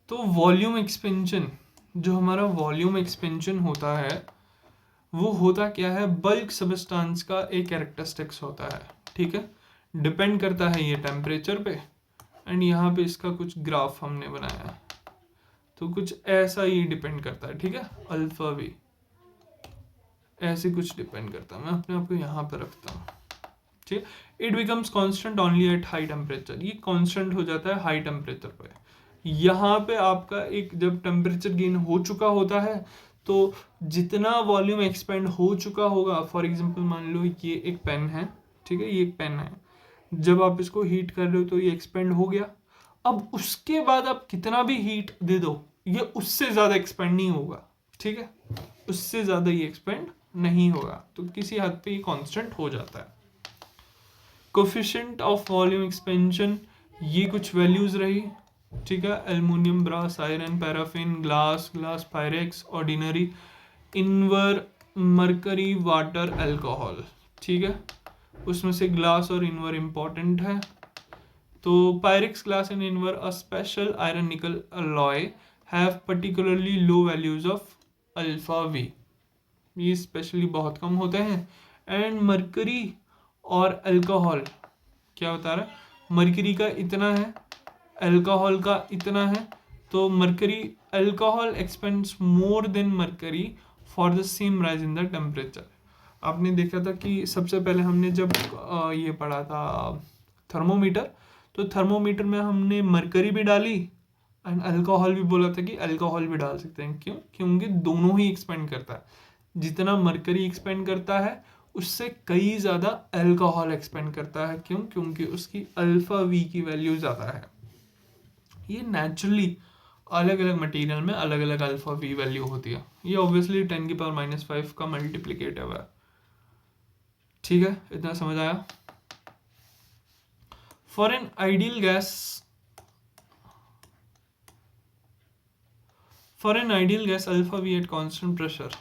तो वॉल्यूम एक्सपेंशन, जो हमारा वॉल्यूम एक्सपेंशन होता है वो होता क्या है, बल्क सबस्टेंस का एक कैरेक्टरिस्टिक्स होता है। ठीक है, डिपेंड करता है ये टेम्परेचर पे, एंड यहाँ पे इसका कुछ ग्राफ हमने बनाया है, तो कुछ ऐसा ही डिपेंड करता है। ठीक है, अल्फा वी ऐसे कुछ डिपेंड करता है। मैं अपने आप को यहाँ पर रखता हूँ। ठीक है, it becomes constant only at high temperature, ये कांस्टेंट हो जाता है हाई टेम्परेचर पे। यहाँ पे आपका एक जब टेम्परेचर गेन हो चुका होता है, तो जितना वॉल्यूम एक्सपेंड हो चुका होगा, फॉर एग्जांपल मान लो ये एक पेन है, ठीक है, ये एक पेन है, जब आप इसको हीट कर रहे हो तो ये एक्सपेंड हो गया। अब उसके बाद आप कितना भी हीट दे दो, ये उससे ज़्यादा एक्सपेंड नहीं होगा। ठीक है, उससे ज़्यादा ये एक्सपेंड नहीं होगा, तो किसी हद पे ये कांस्टेंट हो जाता है। कोफिशिएंट ऑफ वॉल्यूम एक्सपेंशन, ये कुछ वैल्यूज रही। ठीक है, aluminium, brass, iron, paraffin, glass, pyrex, ordinary, invar, mercury, water, alcohol. ठीक है, उसमें से ग्लास और इनवर इंपॉर्टेंट है। तो pyrex, glass and invar a special iron nickel alloy have particularly low values of alpha V, ये स्पेशली बहुत कम होते हैं। एंड मरकरी और अल्कोहल क्या बता रहा है, मरकरी का इतना है, अल्कोहल का इतना है, तो mercury alcohol expends more than mercury for the same rise in the temperature. आपने देखा था कि सबसे पहले हमने जब ये पढ़ा था थर्मोमीटर, तो थर्मोमीटर में हमने मरकरी भी डाली एंड अल्कोहल भी बोला था कि अल्कोहल भी डाल सकते हैं। क्यों, क्योंकि दोनों ही एक्सपेंड करता है। जितना मरकरी एक्सपेंड करता है उससे कई ज़्यादा अल्कोहल एक्सपेंड करता है। क्यों, क्योंकि उसकी अल्फा वी की वैल्यू ज़्यादा है। ये नेचुरली अलग अलग मटेरियल में अलग अलग अल्फा वी वैल्यू होती है। ये ऑब्वियसली 10⁻⁵ का मल्टीप्लिकेटिव है। ठीक है, इतना समझ आया। For an ideal gas alpha V at constant pressure,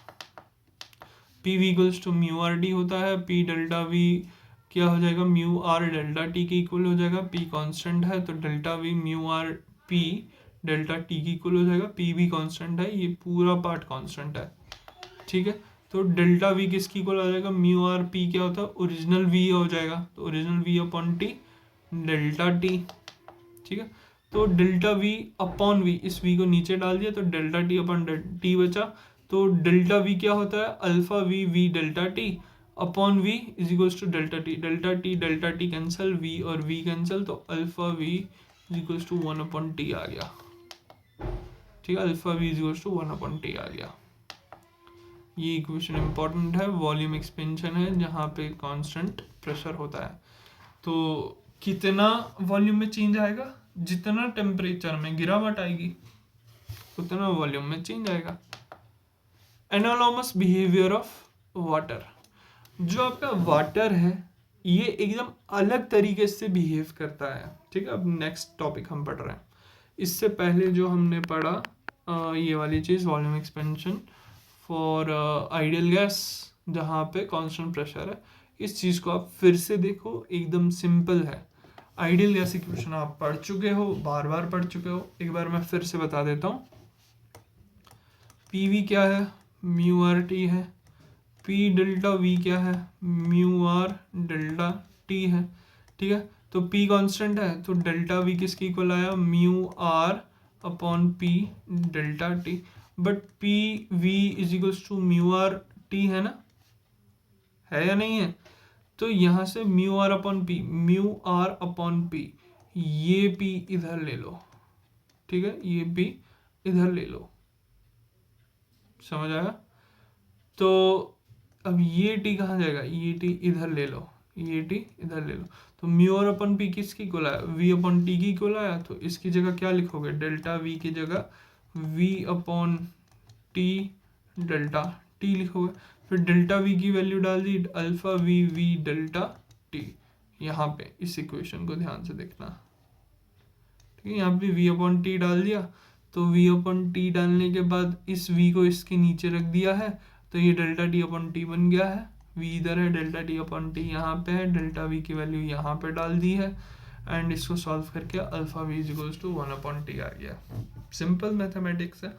P V equals to mu R D होता है। पी डेल्टा वी क्या हो जाएगा, म्यू आर डेल्टा टी के इक्वल हो जाएगा। पी कांस्टेंट है तो delta V mu R P delta T की इक्वल हो जाएगा। पी भी कांस्टेंट है, ये पूरा पार्ट कांस्टेंट है। ठीक है, तो डेल्टा वी किसकी इक्वल आ जाएगा, म्यू आर पी क्या होता है, ओरिजिनल वी हो जाएगा, तो original V upon T delta T. ठीक है। तो डेल्टा वी अपॉन वी, इस वी को नीचे डाल दिया तो डेल्टा टी अपॉन टी बचा। तो डेल्टा वी क्या होता है, alpha V V delta T upon V is equals to delta T cancel, V और वी कैंसिल, तो alpha V is equals to 1 upon T आ गया। ठीक है, alpha V is equals to 1 upon T आ गया। ये इक्वेशन इंपॉर्टेंट है, वॉल्यूम एक्सपेंशन है जहाँ पे कांस्टेंट प्रेशर होता है। तो कितना वॉल्यूम में चेंज आएगा, जितना टेम्परेचर में गिरावट आएगी उतना वॉल्यूम में चेंज आएगा। एनालॉमस बिहेवियर ऑफ वाटर, जो आपका वाटर है ये एकदम अलग तरीके से बिहेव करता है। ठीक है, अब नेक्स्ट टॉपिक हम पढ़ रहे हैं। इससे पहले जो हमने पढ़ा ये वाली चीज़ volume expansion for ideal gas जहाँ पे कांस्टेंट प्रेशर है, इस चीज़ को आप फिर से देखो, एकदम सिंपल है। आइडियल गैस इक्वेशन आप पढ़ चुके हो, बार बार पढ़ चुके हो, एक बार मैं फिर से बता देता हूँ। पी वी क्या है, म्यू आर टी है। पी डेल्टा वी क्या है, म्यू आर डेल्टा टी है। ठीक है, तो पी कांस्टेंट है तो डेल्टा वी किसके इक्वल आया, mu R upon P delta T. But P V is equals to mu R T है ना, है या नहीं है। तो यहाँ से mu R upon P, mu R upon P, ये पी इधर ले लो। ठीक है, ये पी इधर ले लो, समझ आया। तो अब ये टी कहाँ जाएगा, ये टी इधर ले लो, ये टी इधर ले लो। तो म्यू आर अपॉन पी किसकी इक्वल आया, वी अपॉन टी की इक्वल आया। तो इसकी जगह क्या लिखोगे, डेल्टा वी की जगह V upon T delta T लिखोगे। फिर डेल्टा वी की वैल्यू डाल दी, alpha V V delta T. यहाँ पे इस इक्वेशन को ध्यान से देखना। ठीक है, यहाँ पे वी अपॉन टी डाल दिया, तो वी अपॉन टी डालने के बाद इस वी को इसके नीचे रख दिया है, तो ये डेल्टा टी अपॉन टी बन गया है। वी इधर है, डेल्टा टी अपॉन टी यहाँ पे है, डेल्टा वी की वैल्यू यहाँ पे डाल दी है, एंड इसको सॉल्व करके alpha V is equals to 1 upon T आ गया। सिंपल मैथमेटिक्स है।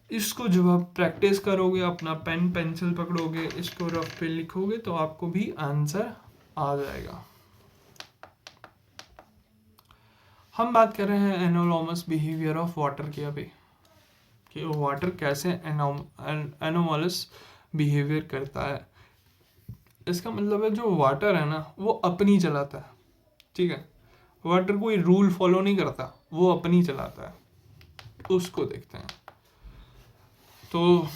इसको जब आप प्रैक्टिस करोगे, अपना पेन पेंसिल पकड़ोगे, इसको रफ पे लिखोगे तो आपको भी आंसर आ जाएगा। हम बात कर रहे हैं एनोमलस बिहेवियर ऑफ वाटर की अभी, कि वाटर कैसे एनोमलस बिहेवियर करता है। इसका मतलब है जो वाटर है ना वो अपनी चलाता है। ठीक है, वाटर कोई रूल फॉलो नहीं करता, वो अपनी चलाता है। तो उसको देखते हैं। तो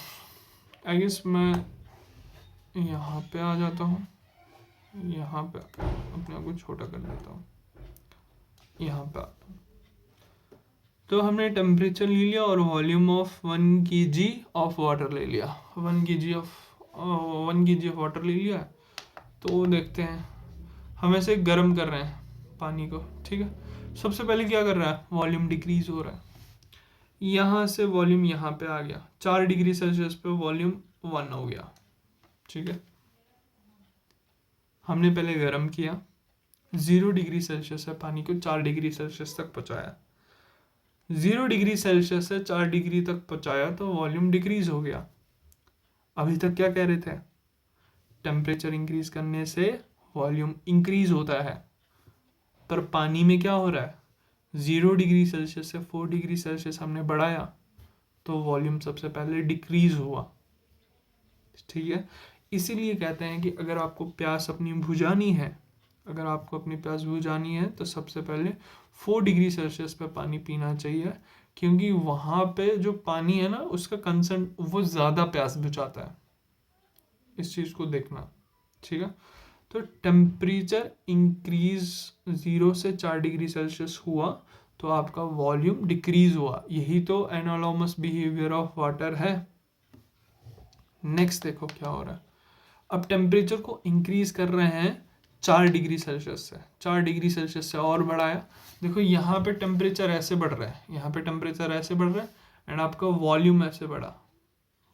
आई गेस मैं यहाँ पे आ जाता हूँ, यहाँ पे अपने आप को छोटा कर लेता हूँ, यहाँ पे आता हूँ। तो हमने टेम्परेचर ले लिया और volume of 1 kg of water ले लिया, 1 kg ऑफ वाटर ले लिया। तो देखते हैं, हम ऐसे गर्म कर रहे हैं पानी को। ठीक है, सबसे पहले क्या कर रहा है, वॉल्यूम डिक्रीज हो रहा है। यहाँ से वॉल्यूम यहाँ पे आ गया, 4 डिग्री सेल्सियस पे वॉल्यूम 1 हो गया। ठीक है, हमने पहले गर्म किया, 0 डिग्री सेल्सियस से पानी को 4 डिग्री सेल्सियस तक पहुँचाया। 0 डिग्री सेल्सियस से 4 डिग्री तक पहुँचाया तो वॉल्यूम डिक्रीज हो गया। अभी तक क्या कह रहे थे, टेम्परेचर इंक्रीज करने से वॉल्यूम इंक्रीज होता है, पर पानी में क्या हो रहा है, 0 डिग्री सेल्सियस से 4 डिग्री सेल्सियस हमने बढ़ाया तो वॉल्यूम सबसे पहले डिक्रीज हुआ। ठीक है, इसीलिए कहते हैं कि अगर आपको प्यास अपनी बुझानी है, अगर आपको अपनी प्यास बुझानी है तो सबसे पहले 4 डिग्री सेल्सियस पे पानी पीना चाहिए, क्योंकि वहाँ पे जो पानी है ना उसका कंसेंट वो ज़्यादा प्यास बुझाता है। इस चीज़ को देखना। ठीक है, तो टेम्परेचर इंक्रीज 0 से 4 डिग्री सेल्सियस हुआ तो आपका वॉल्यूम डिक्रीज हुआ। यही तो एनालॉमस बिहेवियर ऑफ वाटर है। नेक्स्ट देखो क्या हो रहा है, अब टेम्परेचर को इंक्रीज कर रहे हैं 4 डिग्री सेल्सियस से, 4 डिग्री सेल्सियस से और बढ़ाया। देखो यहाँ पे टेम्परेचर ऐसे बढ़ रहा है, यहाँ पे टेम्परेचर ऐसे बढ़ रहा है, एंड आपका वॉल्यूम ऐसे बढ़ा,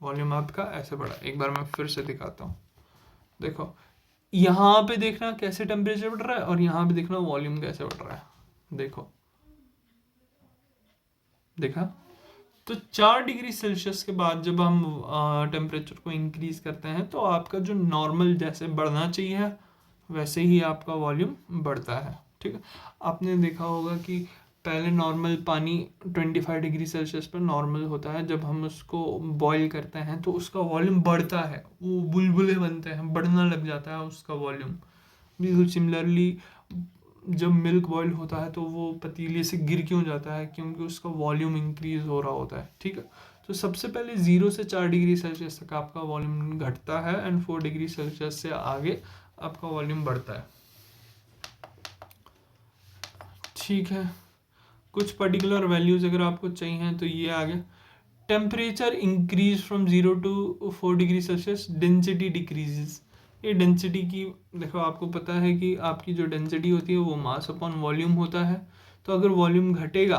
वॉल्यूम आपका ऐसे बढ़ा। एक बार मैं फिर से दिखाता हूँ। देखो यहाँ पे देखना कैसे टेम्परेचर बढ़ रहा है और यहाँ पे देखना वॉल्यूम कैसे बढ़ रहा है। देखो, देखा। तो 4 डिग्री सेल्सियस के बाद जब हम टेम्परेचर को इंक्रीज करते हैं तो आपका जो नॉर्मल जैसे बढ़ना चाहिए वैसे ही आपका वॉल्यूम बढ़ता है। ठीक है। आपने देखा होगा कि पहले नॉर्मल पानी 25 डिग्री सेल्सियस पर नॉर्मल होता है, जब हम उसको बॉईल करते हैं तो उसका वॉल्यूम बढ़ता है, वो बुलबुले बनते हैं, बढ़ना लग जाता है उसका वॉल्यूम। बिल्कुल सिमिलरली जब मिल्क बॉईल होता है तो वो पतीले से गिर क्यों जाता है, क्योंकि उसका वॉल्यूम इंक्रीज हो रहा होता है। ठीक है, तो सबसे पहले 0 से 4 डिग्री सेल्सियस तक आपका वॉल्यूम घटता है एंड 4 डिग्री सेल्सियस से आगे आपका वॉल्यूम बढ़ता है। ठीक है, कुछ पर्टिकुलर वैल्यूज अगर आपको चाहिए तो ये आ गया। Temperature increase from 0 to 4 degree Celsius, density decreases. ये डेंसिटी की, देखो आपको पता है कि आपकी जो डेंसिटी होती है वो मास अपॉन वॉल्यूम होता है, तो अगर वॉल्यूम घटेगा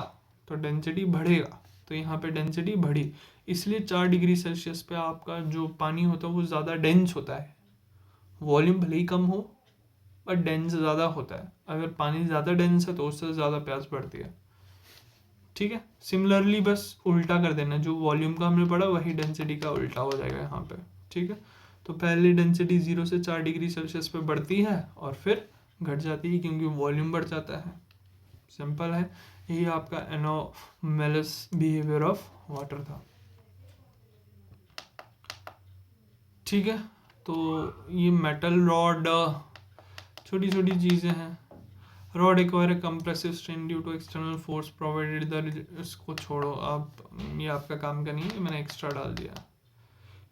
तो डेंसिटी बढ़ेगा, तो यहाँ पे डेंसिटी बढ़ी, इसलिए 4 डिग्री सेल्सियस पे आपका जो पानी होता है वो ज़्यादा डेंस होता है। वॉल्यूम भले ही कम हो बट डेंस ज़्यादा होता है। अगर पानी ज़्यादा डेंस है तो उससे ज़्यादा प्यास बढ़ती है। ठीक है, सिमिलरली बस उल्टा कर देना, जो वॉल्यूम का हमने पढ़ा वही डेंसिटी का उल्टा हो जाएगा यहाँ पे। ठीक है, तो पहले डेंसिटी 0 से 4 डिग्री सेल्सियस पे बढ़ती है और फिर घट जाती है क्योंकि वॉल्यूम बढ़ जाता है। सिंपल है, यही आपका एनोमेलस बिहेवियर ऑफ वाटर था। ठीक है, तो ये मेटल रॉड छोटी छोटी चीज़ें हैं। Rod acquire compressive strain due to external force provided the, इसको छोड़ो आप, ये आपका काम का नहीं है, मैंने एक्स्ट्रा डाल दिया।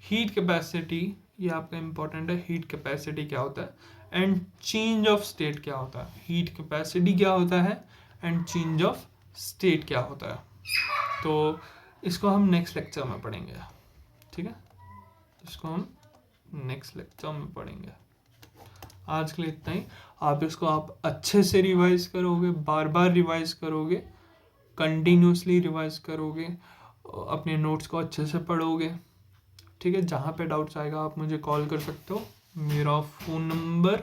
हीट कैपेसिटी, ये आपका इंपॉर्टेंट है। हीट कैपेसिटी क्या होता है एंड चेंज ऑफ स्टेट क्या होता है। हीट कैपेसिटी क्या होता है एंड चेंज ऑफ स्टेट क्या होता है, तो इसको हम नेक्स्ट लेक्चर में पढ़ेंगे। ठीक है, इसको हम नेक्स्ट लेक्चर में पढ़ेंगे। आज के लिए इतना ही। आप इसको आप अच्छे से रिवाइज करोगे, बार बार रिवाइज करोगे, कंटिन्यूसली रिवाइज करोगे, अपने नोट्स को अच्छे से पढ़ोगे। ठीक है, जहाँ पे डाउट्स आएगा आप मुझे कॉल कर सकते हो। मेरा फ़ोन नंबर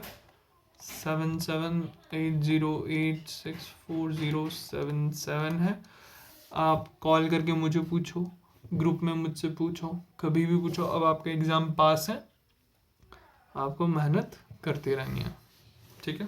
7780864077 है। आप कॉल करके मुझे पूछो, ग्रुप में मुझसे पूछो, कभी भी पूछो। अब आपका एग्ज़ाम पास है, आपको मेहनत करते रहनी है। ठीक है।